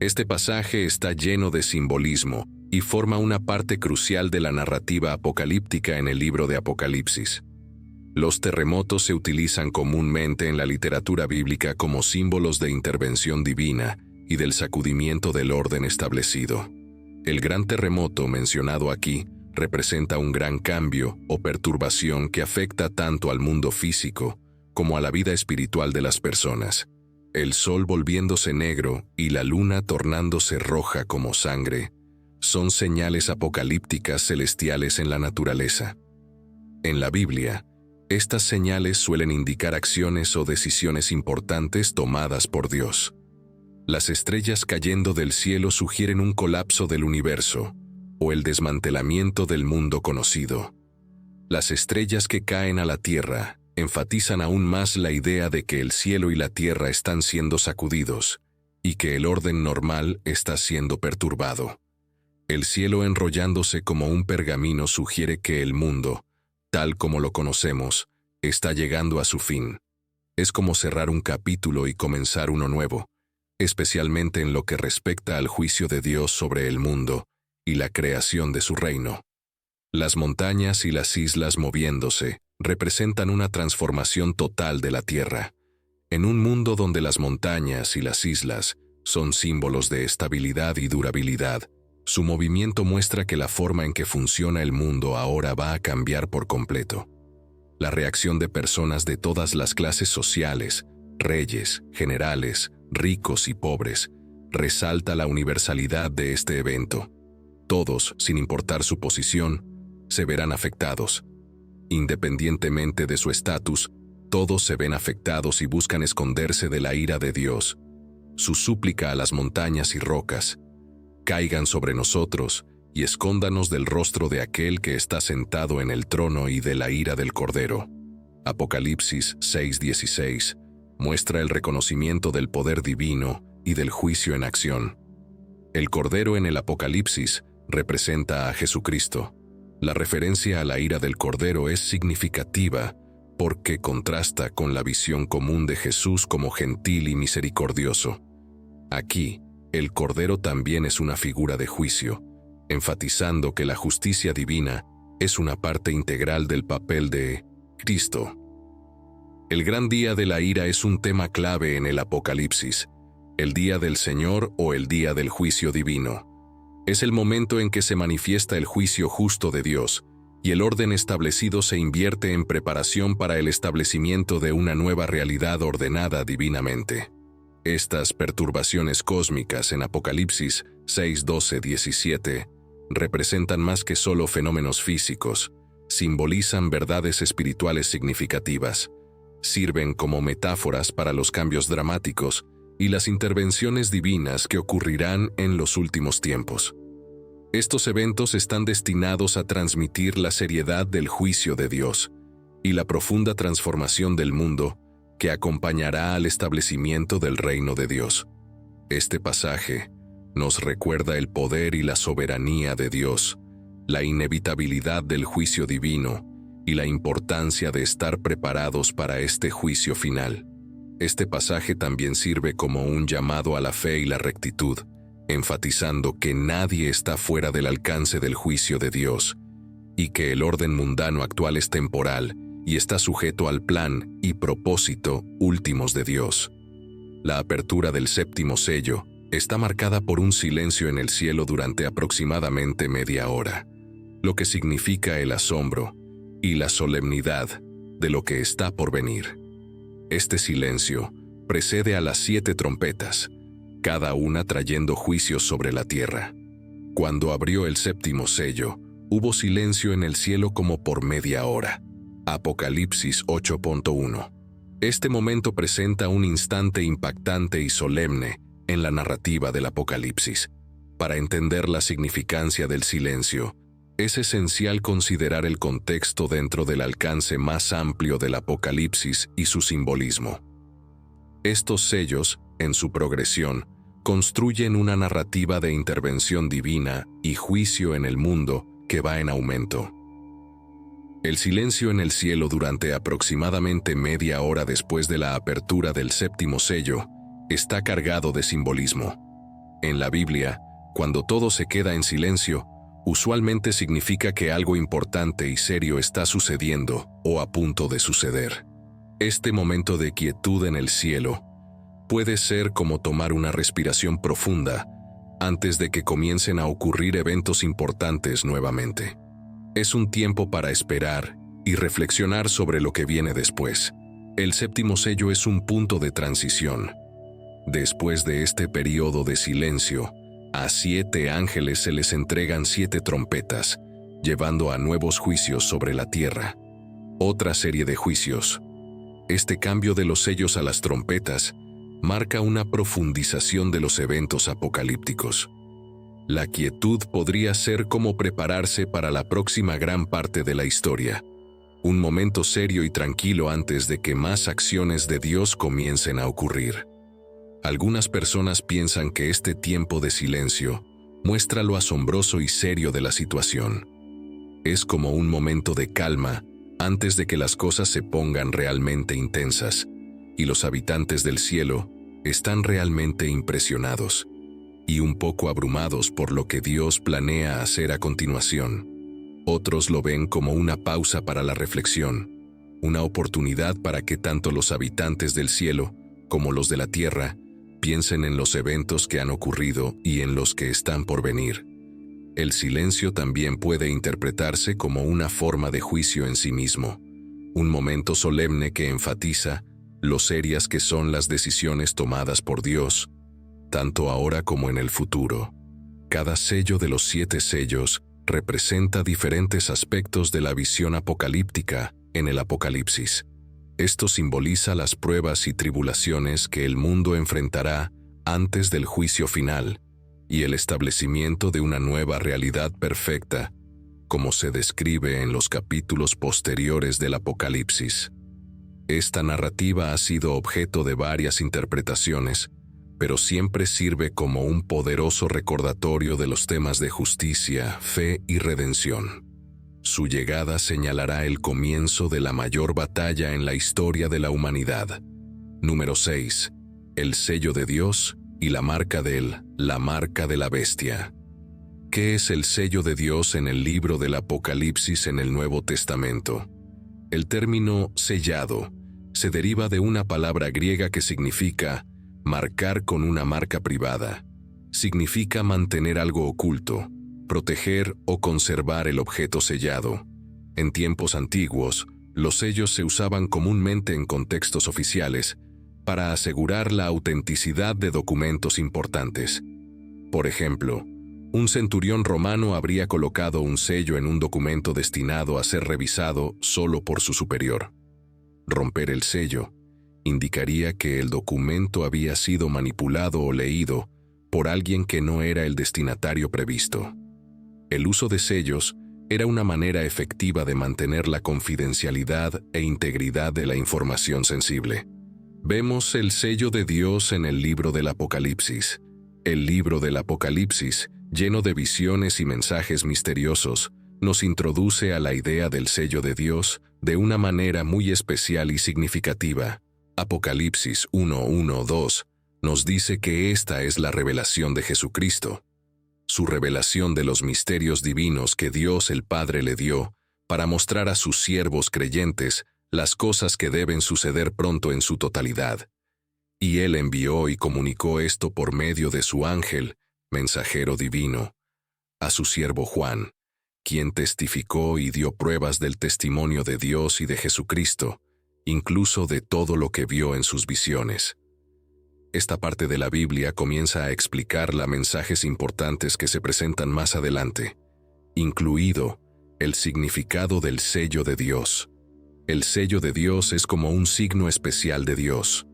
Este pasaje está lleno de simbolismo y forma una parte crucial de la narrativa apocalíptica en el libro de Apocalipsis. Los terremotos se utilizan comúnmente en la literatura bíblica como símbolos de intervención divina y del sacudimiento del orden establecido. El gran terremoto mencionado aquí representa un gran cambio o perturbación que afecta tanto al mundo físico como a la vida espiritual de las personas. El sol volviéndose negro y la luna tornándose roja como sangre son señales apocalípticas celestiales en la naturaleza. En la Biblia, estas señales suelen indicar acciones o decisiones importantes tomadas por Dios. Las estrellas cayendo del cielo sugieren un colapso del universo o el desmantelamiento del mundo conocido. Las estrellas que caen a la tierra enfatizan aún más la idea de que el cielo y la tierra están siendo sacudidos y que el orden normal está siendo perturbado. El cielo enrollándose como un pergamino sugiere que el mundo, tal como lo conocemos, está llegando a su fin. Es como cerrar un capítulo y comenzar uno nuevo, especialmente en lo que respecta al juicio de Dios sobre el mundo y la creación de su reino. Las montañas y las islas moviéndose representan una transformación total de la tierra. En un mundo donde las montañas y las islas son símbolos de estabilidad y durabilidad, su movimiento muestra que la forma en que funciona el mundo ahora va a cambiar por completo. La reacción de personas de todas las clases sociales, reyes, generales, ricos y pobres, resalta la universalidad de este evento. Todos, sin importar su posición, se verán afectados. Independientemente de su estatus, todos se ven afectados y buscan esconderse de la ira de Dios. su súplica a las montañas y rocas: caigan sobre nosotros y escóndanos del rostro de aquel que está sentado en el trono y de la ira del Cordero. Apocalipsis 6:16 muestra el reconocimiento del poder divino y del juicio en acción. El Cordero en el Apocalipsis representa a Jesucristo. La referencia a la ira del Cordero es significativa porque contrasta con la visión común de Jesús como gentil y misericordioso. Aquí, el Cordero también es una figura de juicio, enfatizando que la justicia divina es una parte integral del papel de Cristo. El gran día de la ira es un tema clave en el Apocalipsis, el día del Señor o el día del juicio divino. Es el momento en que se manifiesta el juicio justo de Dios, y el orden establecido se invierte en preparación para el establecimiento de una nueva realidad ordenada divinamente. Estas perturbaciones cósmicas en Apocalipsis 6:12-17 representan más que solo fenómenos físicos, simbolizan verdades espirituales significativas, sirven como metáforas para los cambios dramáticos y las intervenciones divinas que ocurrirán en los últimos tiempos. Estos eventos están destinados a transmitir la seriedad del juicio de Dios y la profunda transformación del mundo que acompañará al establecimiento del reino de Dios. Este pasaje nos recuerda el poder y la soberanía de Dios, la inevitabilidad del juicio divino y la importancia de estar preparados para este juicio final. Este pasaje también sirve como un llamado a la fe y la rectitud, enfatizando que nadie está fuera del alcance del juicio de Dios y que el orden mundano actual es temporal y está sujeto al plan y propósito últimos de Dios. La apertura del séptimo sello está marcada por un silencio en el cielo durante aproximadamente media hora, lo que significa el asombro y la solemnidad de lo que está por venir. Este silencio precede a las 7 trompetas, cada una trayendo juicios sobre la tierra. Cuando abrió el séptimo sello, hubo silencio en el cielo como por media hora. Apocalipsis 8:1. Este momento presenta un instante impactante y solemne en la narrativa del Apocalipsis. Para entender la significancia del silencio, es esencial considerar el contexto dentro del alcance más amplio del Apocalipsis y su simbolismo. Estos sellos, en su progresión, construyen una narrativa de intervención divina y juicio en el mundo que va en aumento. El silencio en el cielo durante aproximadamente media hora después de la apertura del séptimo sello está cargado de simbolismo. En la Biblia, cuando todo se queda en silencio, usualmente significa que algo importante y serio está sucediendo o a punto de suceder. Este momento de quietud en el cielo puede ser como tomar una respiración profunda antes de que comiencen a ocurrir eventos importantes nuevamente. Es un tiempo para esperar y reflexionar sobre lo que viene después. El séptimo sello es un punto de transición. Después de este periodo de silencio, a 7 ángeles se les entregan 7 trompetas, llevando a nuevos juicios sobre la tierra. Otra serie de juicios. Este cambio de los sellos a las trompetas marca una profundización de los eventos apocalípticos. La quietud podría ser como prepararse para la próxima gran parte de la historia, un momento serio y tranquilo antes de que más acciones de Dios comiencen a ocurrir. Algunas personas piensan que este tiempo de silencio muestra lo asombroso y serio de la situación. Es como un momento de calma antes de que las cosas se pongan realmente intensas, y los habitantes del cielo están realmente impresionados y un poco abrumados por lo que Dios planea hacer a continuación. Otros lo ven como una pausa para la reflexión, una oportunidad para que tanto los habitantes del cielo como los de la tierra piensen en los eventos que han ocurrido y en los que están por venir. El silencio también puede interpretarse como una forma de juicio en sí mismo, un momento solemne que enfatiza lo serias que son las decisiones tomadas por Dios, tanto ahora como en el futuro. Cada sello de los 7 sellos representa diferentes aspectos de la visión apocalíptica en el Apocalipsis. Esto simboliza las pruebas y tribulaciones que el mundo enfrentará antes del juicio final y el establecimiento de una nueva realidad perfecta, como se describe en los capítulos posteriores del Apocalipsis. Esta narrativa ha sido objeto de varias interpretaciones, pero siempre sirve como un poderoso recordatorio de los temas de justicia, fe y redención. Su llegada señalará el comienzo de la mayor batalla en la historia de la humanidad. Número 6. El sello de Dios y la marca de la bestia. ¿Qué es el sello de Dios en el libro del Apocalipsis en el Nuevo Testamento? El término sellado se deriva de una palabra griega que significa marcar con una marca privada. Significa mantener algo oculto, proteger o conservar el objeto sellado. En tiempos antiguos, los sellos se usaban comúnmente en contextos oficiales para asegurar la autenticidad de documentos importantes. Por ejemplo, un centurión romano habría colocado un sello en un documento destinado a ser revisado solo por su superior. Romper el sello indicaría que el documento había sido manipulado o leído por alguien que no era el destinatario previsto. El uso de sellos era una manera efectiva de mantener la confidencialidad e integridad de la información sensible. Vemos el sello de Dios en el libro del Apocalipsis. El libro del Apocalipsis, lleno de visiones y mensajes misteriosos, nos introduce a la idea del sello de Dios de una manera muy especial y significativa. Apocalipsis 1:1-2 nos dice que esta es la revelación de Jesucristo, su revelación de los misterios divinos que Dios el Padre le dio para mostrar a sus siervos creyentes las cosas que deben suceder pronto en su totalidad. Y Él envió y comunicó esto por medio de su ángel, mensajero divino, a su siervo Juan, quien testificó y dio pruebas del testimonio de Dios y de Jesucristo, incluso de todo lo que vio en sus visiones. Esta parte de la Biblia comienza a explicar los mensajes importantes que se presentan más adelante, incluido el significado del sello de Dios. El sello de Dios es como un signo especial de Dios.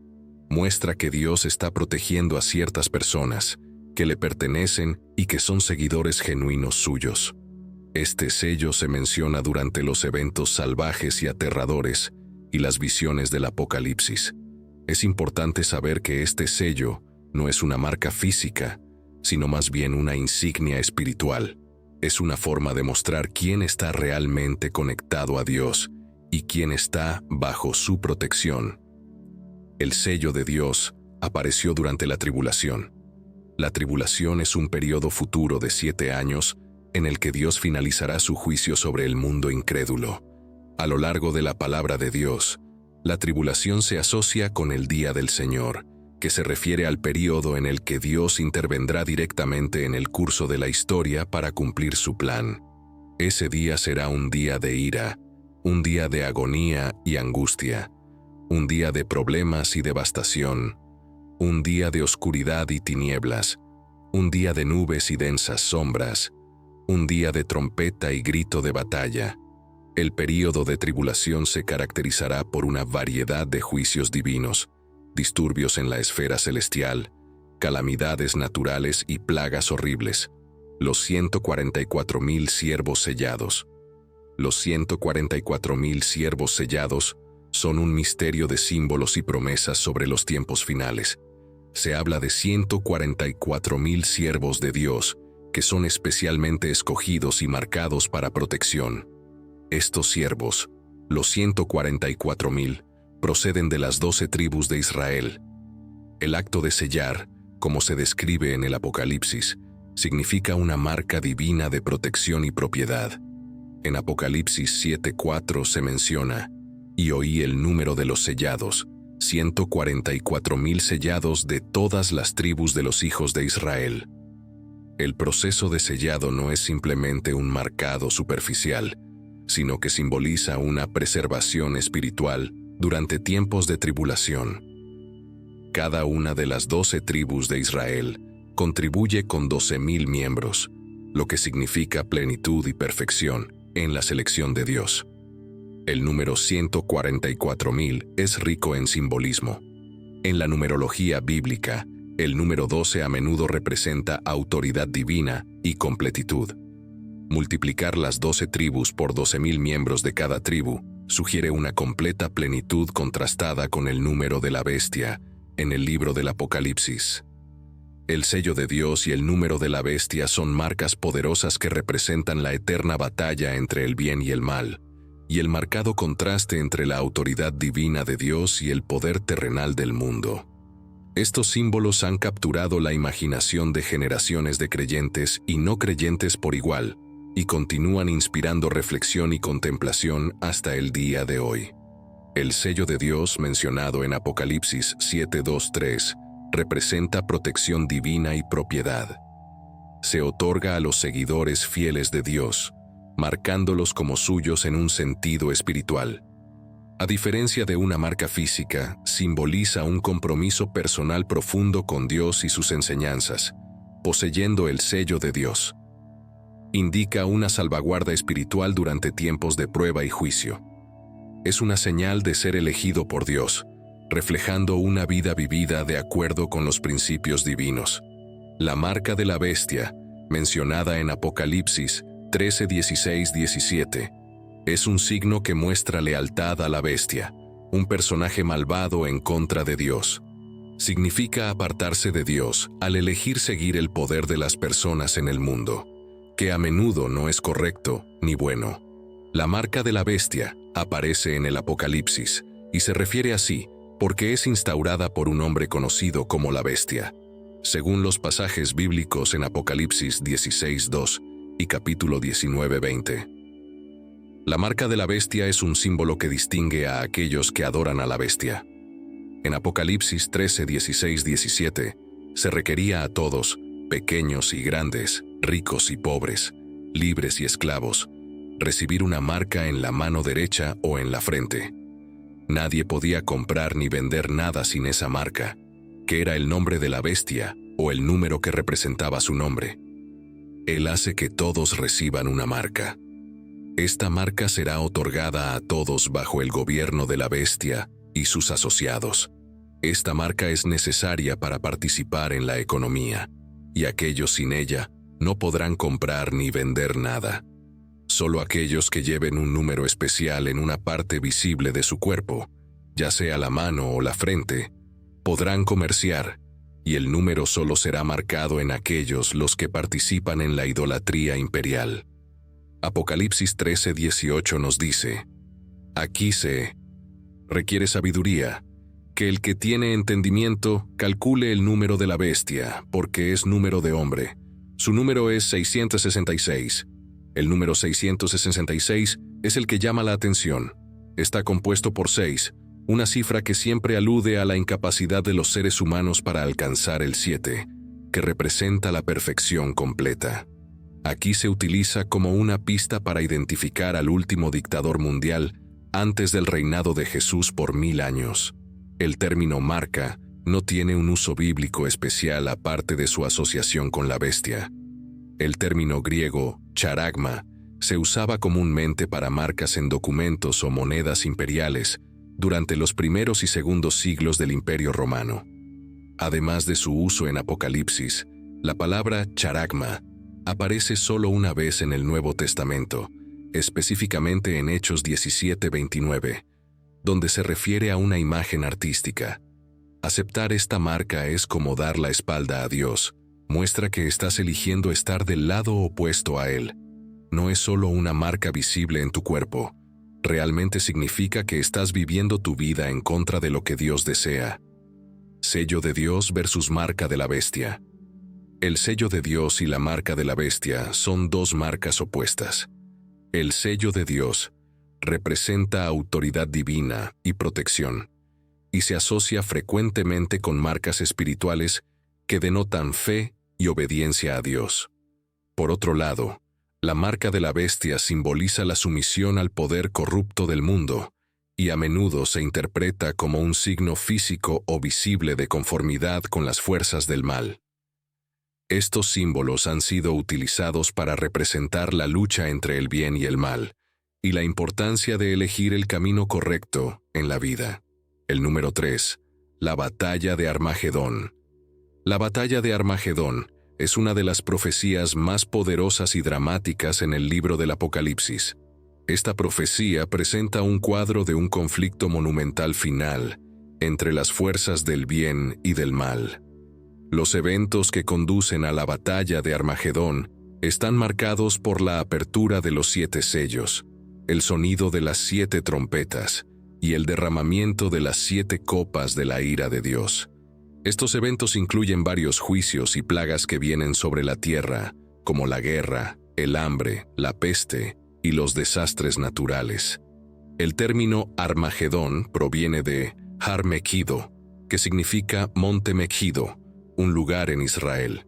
Muestra que Dios está protegiendo a ciertas personas, que le pertenecen y que son seguidores genuinos suyos. Este sello se menciona durante los eventos salvajes y aterradores y las visiones del Apocalipsis. Es importante saber que este sello no es una marca física, sino más bien una insignia espiritual. Es una forma de mostrar quién está realmente conectado a Dios y quién está bajo su protección. El sello de Dios apareció durante la tribulación. La tribulación es un periodo futuro de 7 años en el que Dios finalizará su juicio sobre el mundo incrédulo. A lo largo de la palabra de Dios, la tribulación se asocia con el día del Señor, que se refiere al período en el que Dios intervendrá directamente en el curso de la historia para cumplir su plan. Ese día será un día de ira, un día de agonía y angustia, un día de problemas y devastación, un día de oscuridad y tinieblas, un día de nubes y densas sombras, un día de trompeta y grito de batalla. El período de tribulación se caracterizará por una variedad de juicios divinos, disturbios en la esfera celestial, calamidades naturales y plagas horribles. Los 144,000 siervos sellados. Los 144,000 siervos sellados son un misterio de símbolos y promesas sobre los tiempos finales. Se habla de 144,000 siervos de Dios que son especialmente escogidos y marcados para protección. Estos siervos, los 144,000, proceden de las 12 tribus de Israel. El acto de sellar, como se describe en el Apocalipsis, significa una marca divina de protección y propiedad. En Apocalipsis 7:4 se menciona, y oí el número de los sellados, 144,000 sellados de todas las tribus de los hijos de Israel. El proceso de sellado no es simplemente un marcado superficial, sino que simboliza una preservación espiritual durante tiempos de tribulación. Cada una de las 12 tribus de Israel contribuye con 12,000 miembros, lo que significa plenitud y perfección en la selección de Dios. El número 144,000 es rico en simbolismo. En la numerología bíblica, El número 12 a menudo representa autoridad divina y completitud. Multiplicar las 12 tribus por 12.000 miembros de cada tribu sugiere una completa plenitud contrastada con el número de la bestia en el libro del Apocalipsis. El sello de Dios y el número de la bestia son marcas poderosas que representan la eterna batalla entre el bien y el mal, y el marcado contraste entre la autoridad divina de Dios y el poder terrenal del mundo. Estos símbolos han capturado la imaginación de generaciones de creyentes y no creyentes por igual, y continúan inspirando reflexión y contemplación hasta el día de hoy. El sello de Dios mencionado en Apocalipsis 7:2-3 representa protección divina y propiedad. Se otorga a los seguidores fieles de Dios, marcándolos como suyos en un sentido espiritual. A diferencia de una marca física, simboliza un compromiso personal profundo con Dios y sus enseñanzas, poseyendo el sello de Dios. Indica una salvaguarda espiritual durante tiempos de prueba y juicio. Es una señal de ser elegido por Dios, reflejando una vida vivida de acuerdo con los principios divinos. La marca de la bestia, mencionada en Apocalipsis 13:16-17, es un signo que muestra lealtad a la bestia, un personaje malvado en contra de Dios. Significa apartarse de Dios al elegir seguir el poder de las personas en el mundo, que a menudo no es correcto ni bueno. La marca de la bestia aparece en el Apocalipsis y se refiere así porque es instaurada por un hombre conocido como la bestia, según los pasajes bíblicos en Apocalipsis 16:2 y capítulo 19:20. La marca de la bestia es un símbolo que distingue a aquellos que adoran a la bestia. En Apocalipsis 13:16-17 se requería a todos, pequeños y grandes, ricos y pobres, libres y esclavos, recibir una marca en la mano derecha o en la frente. Nadie podía comprar ni vender nada sin esa marca, que era el nombre de la bestia o el número que representaba su nombre. Él hace que todos reciban una marca. Esta marca será otorgada a todos bajo el gobierno de la bestia y sus asociados. Esta marca es necesaria para participar en la economía, y aquellos sin ella no podrán comprar ni vender nada. Solo aquellos que lleven un número especial en una parte visible de su cuerpo, ya sea la mano o la frente, podrán comerciar, y el número solo será marcado en aquellos los que participan en la idolatría imperial. Apocalipsis 13:18 nos dice: aquí se requiere sabiduría, que el que tiene entendimiento calcule el número de la bestia, porque es número de hombre. Su número es 666. El número 666 es el que llama la atención. Está compuesto por 6, una cifra que siempre alude a la incapacidad de los seres humanos para alcanzar el 7, que representa la perfección completa. Aquí se utiliza como una pista para identificar al último dictador mundial antes del reinado de Jesús por 1000 años. El término marca no tiene un uso bíblico especial aparte de su asociación con la bestia. El término griego charagma se usaba comúnmente para marcas en documentos o monedas imperiales durante los primeros y segundos siglos del Imperio Romano. Además de su uso en Apocalipsis, la palabra charagma aparece solo una vez en el Nuevo Testamento, específicamente en Hechos 17:29, donde se refiere a una imagen artística. Aceptar esta marca es como dar la espalda a Dios, muestra que estás eligiendo estar del lado opuesto a Él. No es solo una marca visible en tu cuerpo, realmente significa que estás viviendo tu vida en contra de lo que Dios desea. Sello de Dios versus marca de la bestia. El sello de Dios y la marca de la bestia son dos marcas opuestas. El sello de Dios representa autoridad divina y protección, y se asocia frecuentemente con marcas espirituales que denotan fe y obediencia a Dios. Por otro lado, la marca de la bestia simboliza la sumisión al poder corrupto del mundo, y a menudo se interpreta como un signo físico o visible de conformidad con las fuerzas del mal. Estos símbolos han sido utilizados para representar la lucha entre el bien y el mal, y la importancia de elegir el camino correcto en la vida. El número 3, la batalla de Armagedón. La batalla de Armagedón es una de las profecías más poderosas y dramáticas en el libro del Apocalipsis. Esta profecía presenta un cuadro de un conflicto monumental final entre las fuerzas del bien y del mal. Los eventos que conducen a la batalla de Armagedón están marcados por la apertura de los 7 sellos, el sonido de las 7 trompetas y el derramamiento de las 7 copas de la ira de Dios. Estos eventos incluyen varios juicios y plagas que vienen sobre la tierra, como la guerra, el hambre, la peste y los desastres naturales. El término Armagedón proviene de Har Megiddo, que significa Monte Megiddo, un lugar en Israel.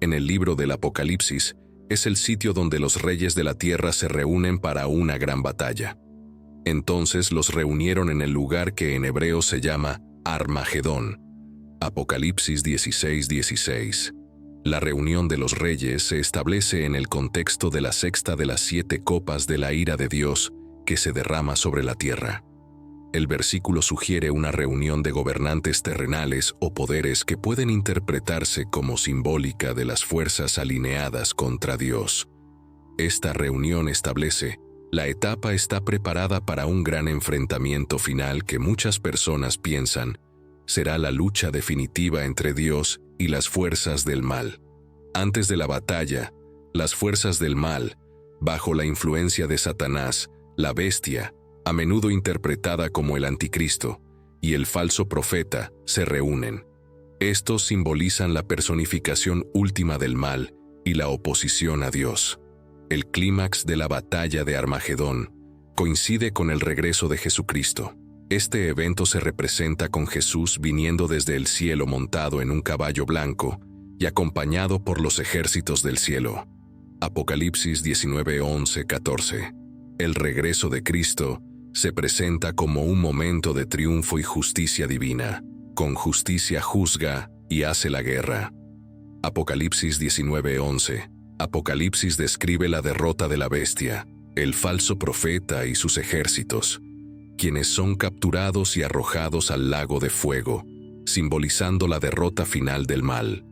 En el libro del Apocalipsis, es el sitio donde los reyes de la tierra se reúnen para una gran batalla. Entonces los reunieron en el lugar que en hebreo se llama Armagedón. Apocalipsis 16:16. La reunión de los reyes se establece en el contexto de la sexta de las 7 copas de la ira de Dios que se derrama sobre la tierra. El versículo sugiere una reunión de gobernantes terrenales o poderes que pueden interpretarse como simbólica de las fuerzas alineadas contra Dios. Esta reunión establece: la etapa está preparada para un gran enfrentamiento final que muchas personas piensan será la lucha definitiva entre Dios y las fuerzas del mal. Antes de la batalla, las fuerzas del mal, bajo la influencia de Satanás, la bestia, a menudo interpretada como el anticristo, y el falso profeta, se reúnen. Estos simbolizan la personificación última del mal y la oposición a Dios. El clímax de la batalla de Armagedón coincide con el regreso de Jesucristo. Este evento se representa con Jesús viniendo desde el cielo montado en un caballo blanco y acompañado por los ejércitos del cielo. Apocalipsis 19:11-14. El regreso de Cristo se presenta como un momento de triunfo y justicia divina. Con justicia juzga y hace la guerra. Apocalipsis 19:11. Apocalipsis describe la derrota de la bestia, el falso profeta y sus ejércitos, quienes son capturados y arrojados al lago de fuego, simbolizando la derrota final del mal.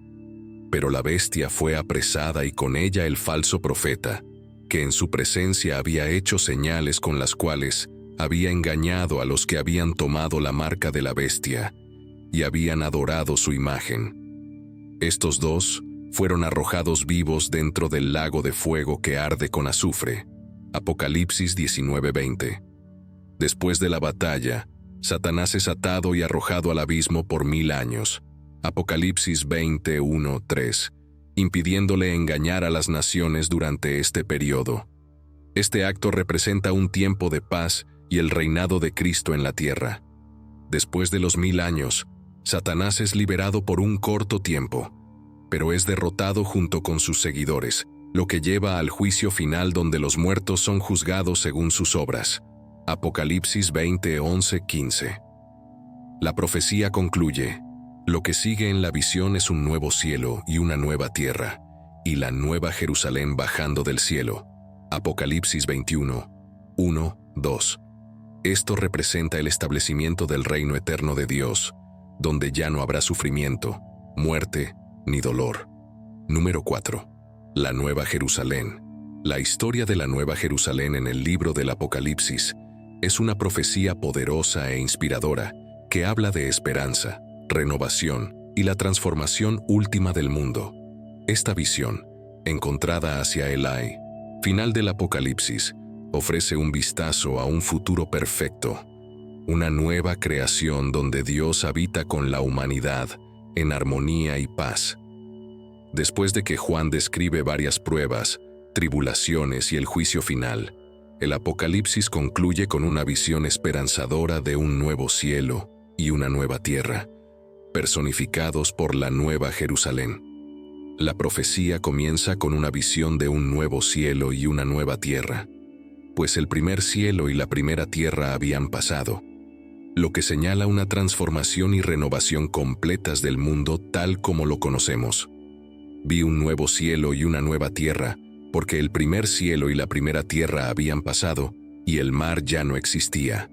Pero la bestia fue apresada y con ella el falso profeta, que en su presencia había hecho señales con las cuales había engañado a los que habían tomado la marca de la bestia y habían adorado su imagen. Estos dos fueron arrojados vivos dentro del lago de fuego que arde con azufre. Apocalipsis 19:20. Después de la batalla, Satanás es atado y arrojado al abismo por 1000 años. Apocalipsis 21:3, impidiéndole engañar a las naciones durante este periodo. Este acto representa un tiempo de paz y el reinado de Cristo en la tierra. Después de los 1000 años, Satanás es liberado por un corto tiempo, pero es derrotado junto con sus seguidores, lo que lleva al juicio final donde los muertos son juzgados según sus obras. Apocalipsis 20:11-15. La profecía concluye: lo que sigue en la visión es un nuevo cielo y una nueva tierra, y la nueva Jerusalén bajando del cielo. Apocalipsis 21:1-2. Esto representa el establecimiento del reino eterno de Dios, donde ya no habrá sufrimiento, muerte ni dolor. Número 4. La Nueva Jerusalén. La historia de la Nueva Jerusalén en el libro del Apocalipsis es una profecía poderosa e inspiradora que habla de esperanza, renovación y la transformación última del mundo. Esta visión, encontrada hacia el final del Apocalipsis, ofrece un vistazo a un futuro perfecto, una nueva creación donde Dios habita con la humanidad en armonía y paz. Después de que Juan describe varias pruebas, tribulaciones y el juicio final, el Apocalipsis concluye con una visión esperanzadora de un nuevo cielo y una nueva tierra, personificados por la Nueva Jerusalén. La profecía comienza con una visión de un nuevo cielo y una nueva tierra, pues el primer cielo y la primera tierra habían pasado, lo que señala una transformación y renovación completas del mundo tal como lo conocemos. Vi un nuevo cielo y una nueva tierra, porque el primer cielo y la primera tierra habían pasado, y el mar ya no existía.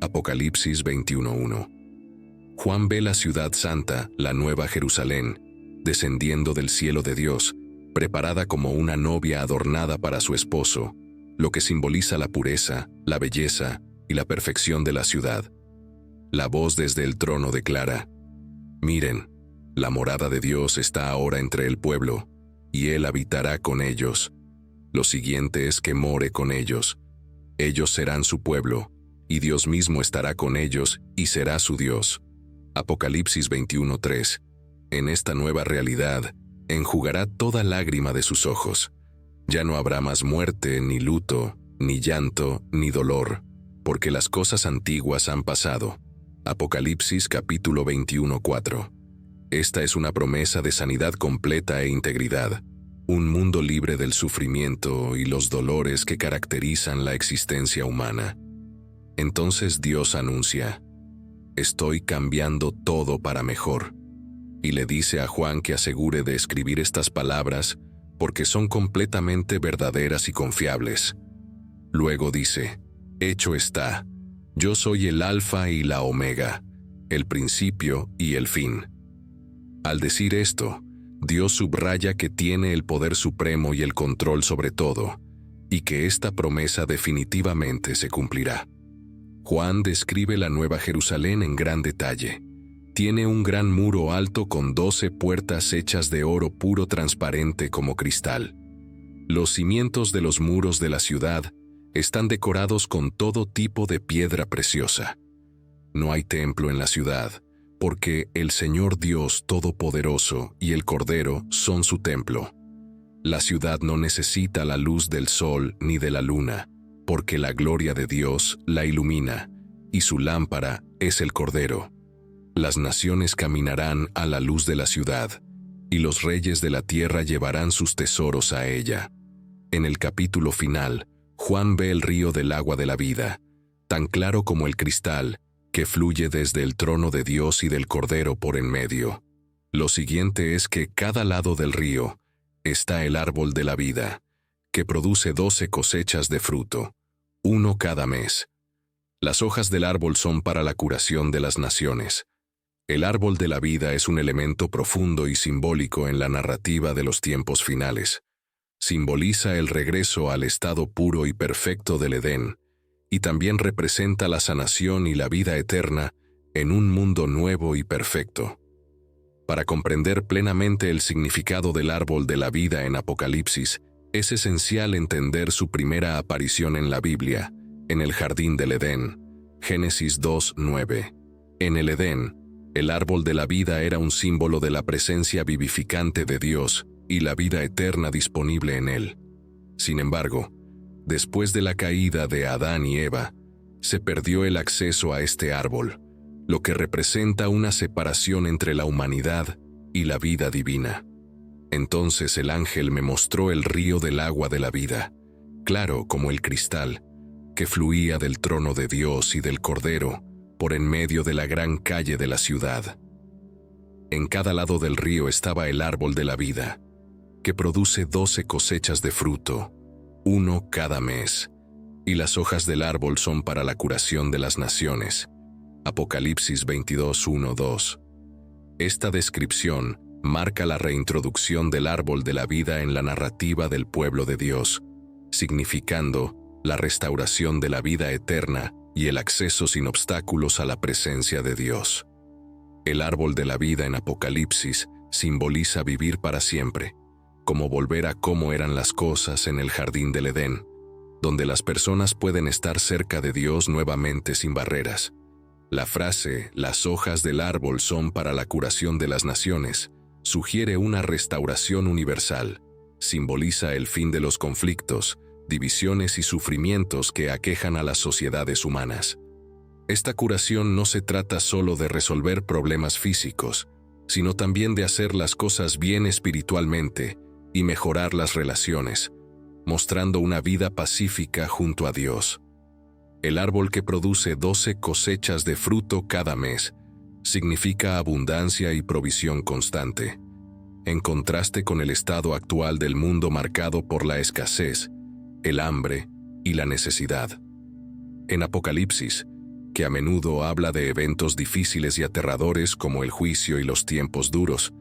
Apocalipsis 21:1. Juan ve la ciudad santa, la nueva Jerusalén, descendiendo del cielo de Dios, preparada como una novia adornada para su esposo, lo que simboliza la pureza, la belleza y la perfección de la ciudad. La voz desde el trono declara: «Miren, la morada de Dios está ahora entre el pueblo, y Él habitará con ellos. Lo siguiente es que more con ellos. Ellos serán su pueblo, y Dios mismo estará con ellos y será su Dios». Apocalipsis 21:3. En esta nueva realidad, enjugará toda lágrima de sus ojos. Ya no habrá más muerte, ni luto, ni llanto, ni dolor, porque las cosas antiguas han pasado. Apocalipsis capítulo 21:4. Esta es una promesa de sanidad completa e integridad, un mundo libre del sufrimiento y los dolores que caracterizan la existencia humana. Entonces Dios anuncia: «Estoy cambiando todo para mejor», y le dice a Juan que asegure de escribir estas palabras porque son completamente verdaderas y confiables. Luego dice: «Hecho está. Yo soy el Alfa y la Omega, el principio y el fin». Al decir esto, Dios subraya que tiene el poder supremo y el control sobre todo, y que esta promesa definitivamente se cumplirá. Juan describe la Nueva Jerusalén en gran detalle. Tiene un gran muro alto con 12 puertas hechas de oro puro transparente como cristal. Los cimientos de los muros de la ciudad están decorados con todo tipo de piedra preciosa. No hay templo en la ciudad, porque el Señor Dios Todopoderoso y el Cordero son su templo. La ciudad no necesita la luz del sol ni de la luna, porque la gloria de Dios la ilumina, y su lámpara es el Cordero. Las naciones caminarán a la luz de la ciudad, y los reyes de la tierra llevarán sus tesoros a ella. En el capítulo final, Juan ve el río del agua de la vida, tan claro como el cristal, que fluye desde el trono de Dios y del Cordero por en medio. Lo siguiente es que cada lado del río está el árbol de la vida, que produce 12 cosechas de fruto, uno cada mes. Las hojas del árbol son para la curación de las naciones. El árbol de la vida es un elemento profundo y simbólico en la narrativa de los tiempos finales. Simboliza el regreso al estado puro y perfecto del Edén, y también representa la sanación y la vida eterna en un mundo nuevo y perfecto. Para comprender plenamente el significado del árbol de la vida en Apocalipsis, es esencial entender su primera aparición en la Biblia, en el jardín del Edén, Génesis 2:9. En el Edén, el árbol de la vida era un símbolo de la presencia vivificante de Dios y la vida eterna disponible en él. Sin embargo, después de la caída de Adán y Eva, se perdió el acceso a este árbol, lo que representa una separación entre la humanidad y la vida divina. Entonces el ángel me mostró el río del agua de la vida, claro como el cristal, que fluía del trono de Dios y del Cordero por en medio de la gran calle de la ciudad. En cada lado del río estaba el árbol de la vida, que produce 12 cosechas de fruto, uno cada mes, y las hojas del árbol son para la curación de las naciones. Apocalipsis 22:1-2. Esta descripción marca la reintroducción del árbol de la vida en la narrativa del pueblo de Dios, significando la restauración de la vida eterna y el acceso sin obstáculos a la presencia de Dios. El árbol de la vida en Apocalipsis simboliza vivir para siempre, como volver a cómo eran las cosas en el jardín del Edén, donde las personas pueden estar cerca de Dios nuevamente sin barreras. La frase, las hojas del árbol son para la curación de las naciones, sugiere una restauración universal, simboliza el fin de los conflictos, divisiones y sufrimientos que aquejan a las sociedades humanas. Esta curación no se trata solo de resolver problemas físicos, sino también de hacer las cosas bien espiritualmente y mejorar las relaciones, mostrando una vida pacífica junto a Dios. El árbol que produce 12 cosechas de fruto cada mes significa abundancia y provisión constante, en contraste con el estado actual del mundo marcado por la escasez, el hambre y la necesidad. En Apocalipsis, que a menudo habla de eventos difíciles y aterradores como el juicio y los tiempos duros.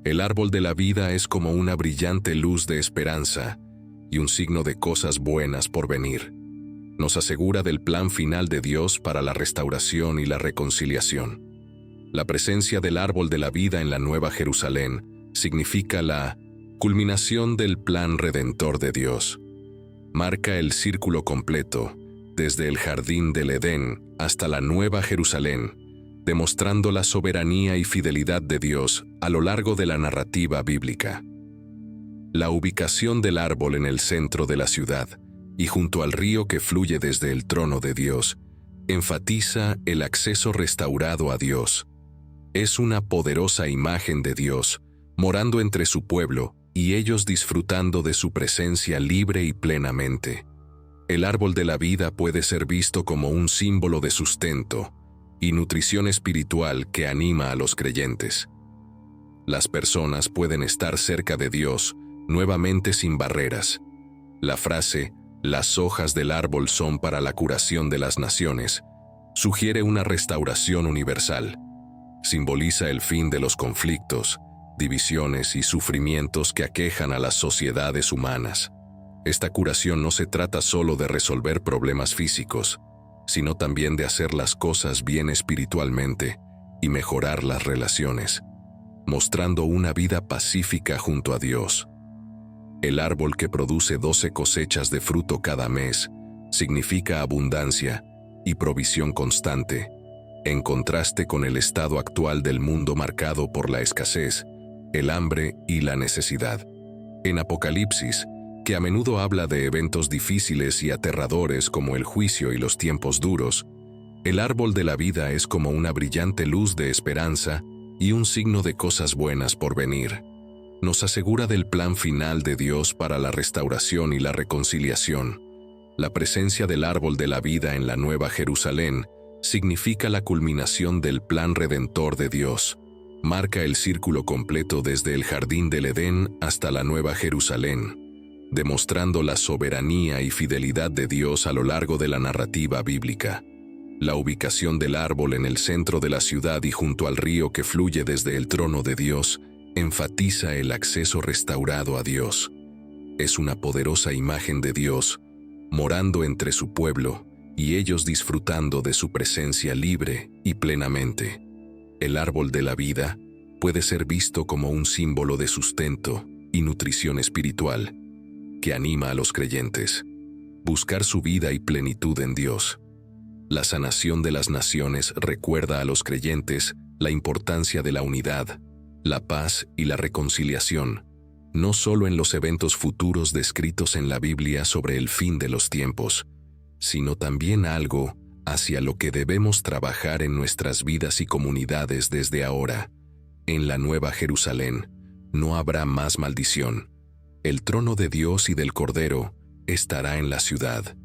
El árbol de la vida es como una brillante luz de esperanza y un signo de cosas buenas por venir. Nos asegura del plan final de Dios para la restauración y la reconciliación. La presencia del árbol de la vida en la Nueva Jerusalén significa la culminación del plan redentor de Dios. Marca el círculo completo, desde el jardín del Edén hasta la Nueva Jerusalén, demostrando la soberanía y fidelidad de Dios a lo largo de la narrativa bíblica. La ubicación del árbol en el centro de la ciudad y junto al río que fluye desde el trono de Dios enfatiza el acceso restaurado a Dios. Es una poderosa imagen de Dios, morando entre su pueblo y ellos disfrutando de su presencia libre y plenamente. El árbol de la vida puede ser visto como un símbolo de sustento y nutrición espiritual que anima a los creyentes. Las personas pueden estar cerca de Dios nuevamente sin barreras. La frase, "las hojas del árbol son para la curación de las naciones", sugiere una restauración universal. Simboliza el fin de los conflictos, divisiones y sufrimientos que aquejan a las sociedades humanas. Esta curación no se trata solo de resolver problemas físicos, sino también de hacer las cosas bien espiritualmente y mejorar las relaciones, mostrando una vida pacífica junto a Dios. El árbol que produce 12 cosechas de fruto cada mes significa abundancia y provisión constante, en contraste con el estado actual del mundo marcado por la escasez, el hambre y la necesidad. En Apocalipsis, que a menudo habla de eventos difíciles y aterradores como el juicio y los tiempos duros, el árbol de la vida es como una brillante luz de esperanza y un signo de cosas buenas por venir. Nos asegura del plan final de Dios para la restauración y la reconciliación. La presencia del árbol de la vida en la Nueva Jerusalén significa la culminación del plan redentor de Dios. Marca el círculo completo desde el jardín del Edén hasta la Nueva Jerusalén, demostrando la soberanía y fidelidad de Dios a lo largo de la narrativa bíblica. La ubicación del árbol en el centro de la ciudad y junto al río que fluye desde el trono de Dios enfatiza el acceso restaurado a Dios. Es una poderosa imagen de Dios, morando entre su pueblo y ellos disfrutando de su presencia libre y plenamente. El árbol de la vida puede ser visto como un símbolo de sustento y nutrición espiritual que anima a los creyentes. Buscar su vida y plenitud en Dios. La sanación de las naciones recuerda a los creyentes la importancia de la unidad, la paz y la reconciliación, no solo en los eventos futuros descritos en la Biblia sobre el fin de los tiempos, sino también algo hacia lo que debemos trabajar en nuestras vidas y comunidades desde ahora. En la Nueva Jerusalén no habrá más maldición. El trono de Dios y del Cordero estará en la ciudad,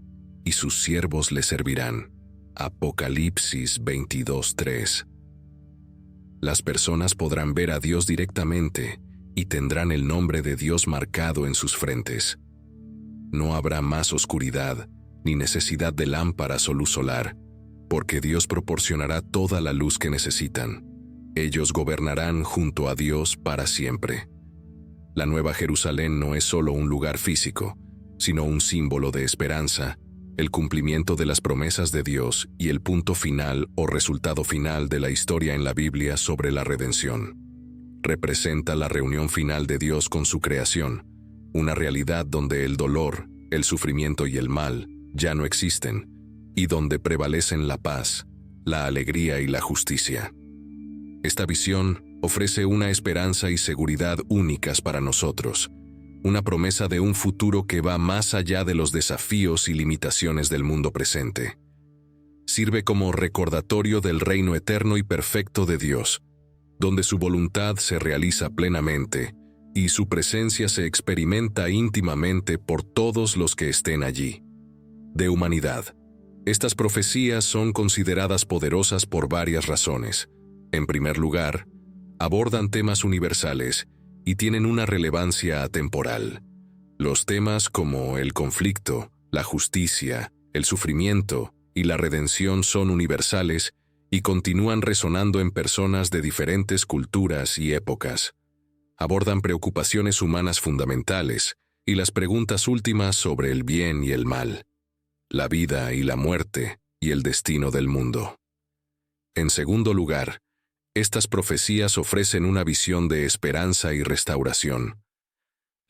y sus siervos le servirán. Apocalipsis 22:3. Las personas podrán ver a Dios directamente y tendrán el nombre de Dios marcado en sus frentes. No habrá más oscuridad ni necesidad de lámparas o luz solar, porque Dios proporcionará toda la luz que necesitan. Ellos gobernarán junto a Dios para siempre. La Nueva Jerusalén no es solo un lugar físico, sino un símbolo de esperanza, el cumplimiento de las promesas de Dios y el punto final o resultado final de la historia en la Biblia sobre la redención. Representa la reunión final de Dios con su creación, una realidad donde el dolor, el sufrimiento y el mal ya no existen, y donde prevalecen la paz, la alegría y la justicia. Esta visión ofrece una esperanza y seguridad únicas para nosotros, una promesa de un futuro que va más allá de los desafíos y limitaciones del mundo presente. Sirve como recordatorio del reino eterno y perfecto de Dios, donde su voluntad se realiza plenamente y su presencia se experimenta íntimamente por todos los que estén allí. De humanidad. Estas profecías son consideradas poderosas por varias razones. En primer lugar, abordan temas universales y tienen una relevancia atemporal. Los temas como el conflicto, la justicia, el sufrimiento y la redención son universales y continúan resonando en personas de diferentes culturas y épocas. Abordan preocupaciones humanas fundamentales y las preguntas últimas sobre el bien y el mal, la vida y la muerte y el destino del mundo. En segundo lugar, estas profecías ofrecen una visión de esperanza y restauración.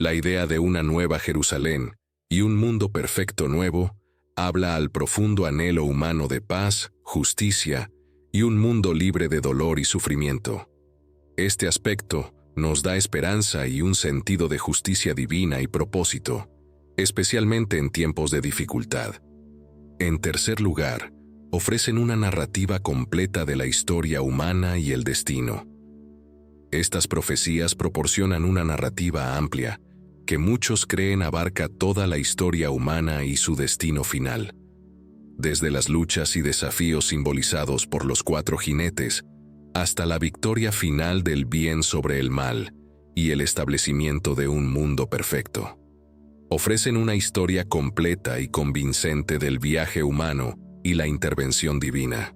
La idea de una nueva Jerusalén y un mundo perfecto nuevo habla al profundo anhelo humano de paz, justicia y un mundo libre de dolor y sufrimiento. Este aspecto nos da esperanza y un sentido de justicia divina y propósito, especialmente en tiempos de dificultad. En tercer lugar, ofrecen una narrativa completa de la historia humana y el destino. Estas profecías proporcionan una narrativa amplia, que muchos creen abarca toda la historia humana y su destino final. Desde las luchas y desafíos simbolizados por los 4 jinetes, hasta la victoria final del bien sobre el mal y el establecimiento de un mundo perfecto. Ofrecen una historia completa y convincente del viaje humano y la intervención divina.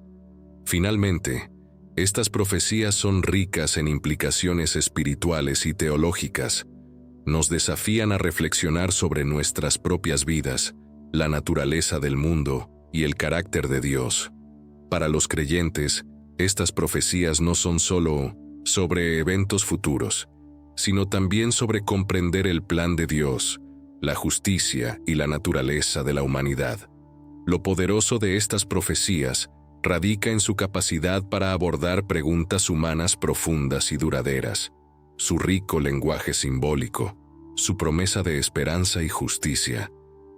Finalmente, estas profecías son ricas en implicaciones espirituales y teológicas. Nos desafían a reflexionar sobre nuestras propias vidas, la naturaleza del mundo y el carácter de Dios. Para los creyentes, estas profecías no son solo sobre eventos futuros, sino también sobre comprender el plan de Dios, la justicia y la naturaleza de la humanidad. Lo poderoso de estas profecías radica en su capacidad para abordar preguntas humanas profundas y duraderas, su rico lenguaje simbólico, su promesa de esperanza y justicia,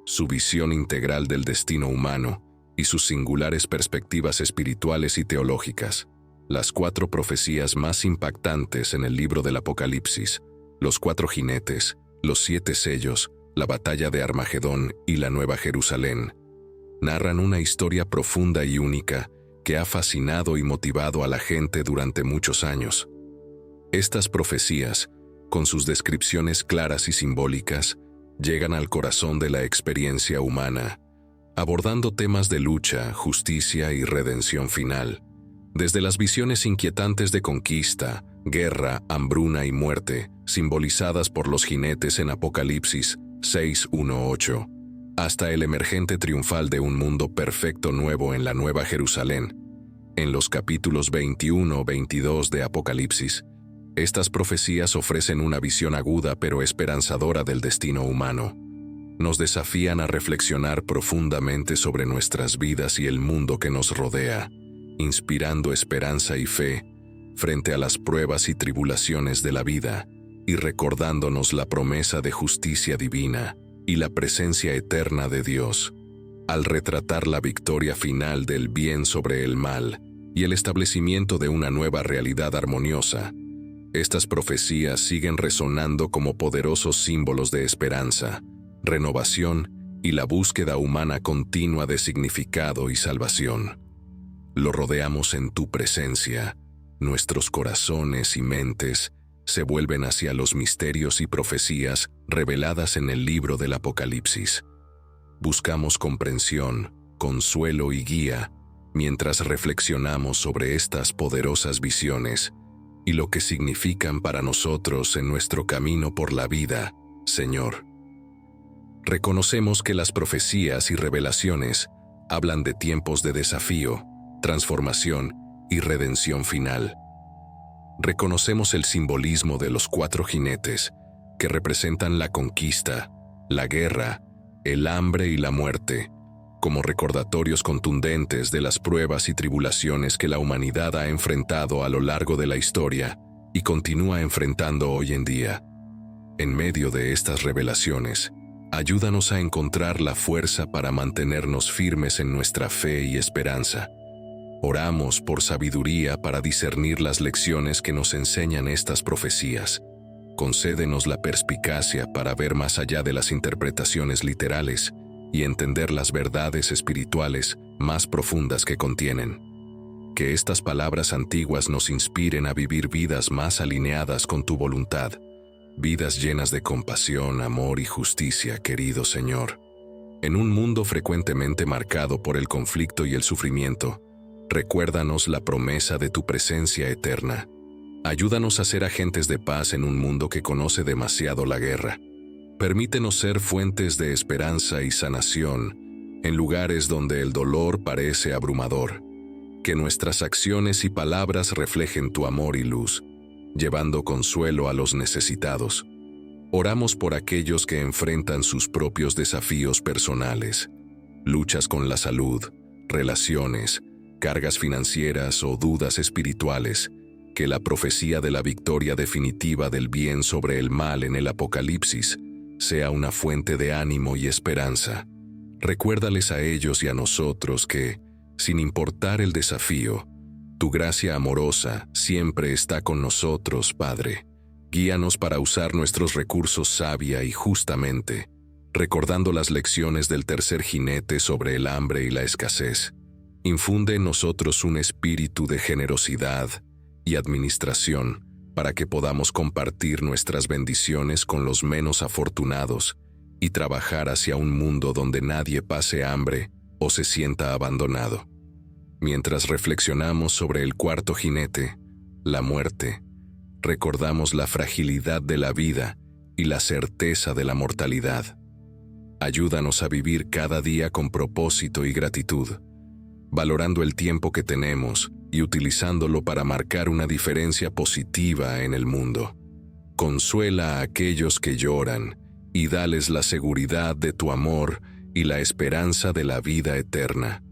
su visión integral del destino humano y sus singulares perspectivas espirituales y teológicas. Las 4 profecías más impactantes en el libro del Apocalipsis, los 4 jinetes, los 7 sellos, la batalla de Armagedón y la Nueva Jerusalén, narran una historia profunda y única que ha fascinado y motivado a la gente durante muchos años. Estas profecías, con sus descripciones claras y simbólicas, llegan al corazón de la experiencia humana, abordando temas de lucha, justicia y redención final. Desde las visiones inquietantes de conquista, guerra, hambruna y muerte, simbolizadas por los jinetes en Apocalipsis 6:1-8, hasta el emergente triunfal de un mundo perfecto nuevo en la Nueva Jerusalén. En los capítulos 21-22 de Apocalipsis, estas profecías ofrecen una visión aguda pero esperanzadora del destino humano. Nos desafían a reflexionar profundamente sobre nuestras vidas y el mundo que nos rodea, inspirando esperanza y fe frente a las pruebas y tribulaciones de la vida, y recordándonos la promesa de justicia divina y la presencia eterna de Dios, al retratar la victoria final del bien sobre el mal y el establecimiento de una nueva realidad armoniosa. Estas profecías siguen resonando como poderosos símbolos de esperanza, renovación y la búsqueda humana continua de significado y salvación. Lo rodeamos en tu presencia, nuestros corazones y mentes se vuelven hacia los misterios y profecías reveladas en el libro del Apocalipsis. Buscamos comprensión, consuelo y guía mientras reflexionamos sobre estas poderosas visiones y lo que significan para nosotros en nuestro camino por la vida, Señor. Reconocemos que las profecías y revelaciones hablan de tiempos de desafío, transformación y redención final. Reconocemos el simbolismo de los 4 jinetes, que representan la conquista, la guerra, el hambre y la muerte, como recordatorios contundentes de las pruebas y tribulaciones que la humanidad ha enfrentado a lo largo de la historia y continúa enfrentando hoy en día. En medio de estas revelaciones, ayúdanos a encontrar la fuerza para mantenernos firmes en nuestra fe y esperanza. Oramos por sabiduría para discernir las lecciones que nos enseñan estas profecías. Concédenos la perspicacia para ver más allá de las interpretaciones literales y entender las verdades espirituales más profundas que contienen. Que estas palabras antiguas nos inspiren a vivir vidas más alineadas con tu voluntad, vidas llenas de compasión, amor y justicia, querido Señor. En un mundo frecuentemente marcado por el conflicto y el sufrimiento, recuérdanos la promesa de tu presencia eterna. Ayúdanos a ser agentes de paz en un mundo que conoce demasiado la guerra. Permítenos ser fuentes de esperanza y sanación en lugares donde el dolor parece abrumador. Que nuestras acciones y palabras reflejen tu amor y luz, llevando consuelo a los necesitados. Oramos por aquellos que enfrentan sus propios desafíos personales, luchas con la salud, relaciones, cargas financieras o dudas espirituales. Que la profecía de la victoria definitiva del bien sobre el mal en el Apocalipsis sea una fuente de ánimo y esperanza. Recuérdales a ellos y a nosotros que, sin importar el desafío, tu gracia amorosa siempre está con nosotros, Padre. Guíanos para usar nuestros recursos sabia y justamente, recordando las lecciones del tercer jinete sobre el hambre y la escasez. Infunde en nosotros un espíritu de generosidad y administración para que podamos compartir nuestras bendiciones con los menos afortunados y trabajar hacia un mundo donde nadie pase hambre o se sienta abandonado. Mientras reflexionamos sobre el cuarto jinete, la muerte, recordamos la fragilidad de la vida y la certeza de la mortalidad. Ayúdanos a vivir cada día con propósito y gratitud, valorando el tiempo que tenemos y utilizándolo para marcar una diferencia positiva en el mundo. Consuela a aquellos que lloran y dales la seguridad de tu amor y la esperanza de la vida eterna.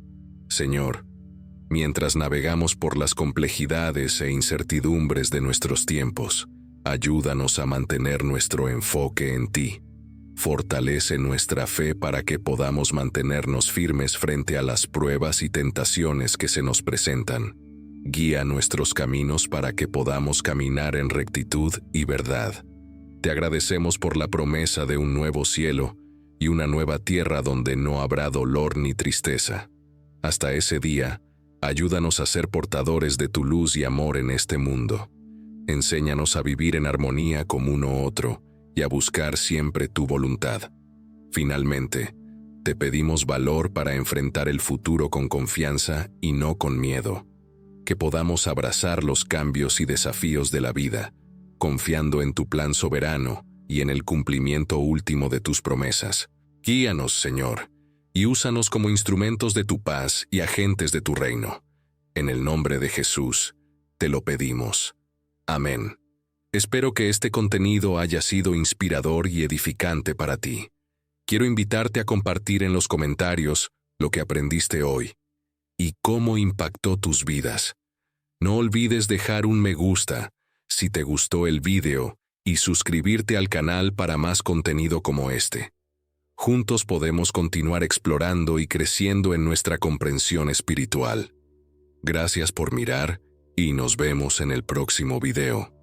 Señor, mientras navegamos por las complejidades e incertidumbres de nuestros tiempos, ayúdanos a mantener nuestro enfoque en ti. Fortalece nuestra fe para que podamos mantenernos firmes frente a las pruebas y tentaciones que se nos presentan. Guía nuestros caminos para que podamos caminar en rectitud y verdad. Te agradecemos por la promesa de un nuevo cielo y una nueva tierra donde no habrá dolor ni tristeza. Hasta ese día, ayúdanos a ser portadores de tu luz y amor en este mundo. Enséñanos a vivir en armonía con uno otro y a buscar siempre tu voluntad. Finalmente, te pedimos valor para enfrentar el futuro con confianza y no con miedo. Que podamos abrazar los cambios y desafíos de la vida, confiando en tu plan soberano y en el cumplimiento último de tus promesas. Guíanos, Señor, y úsanos como instrumentos de tu paz y agentes de tu reino. En el nombre de Jesús, te lo pedimos. Amén. Espero que este contenido haya sido inspirador y edificante para ti. Quiero invitarte a compartir en los comentarios lo que aprendiste hoy y cómo impactó tus vidas. No olvides dejar un me gusta si te gustó el video y suscribirte al canal para más contenido como este. Juntos podemos continuar explorando y creciendo en nuestra comprensión espiritual. Gracias por mirar y nos vemos en el próximo video.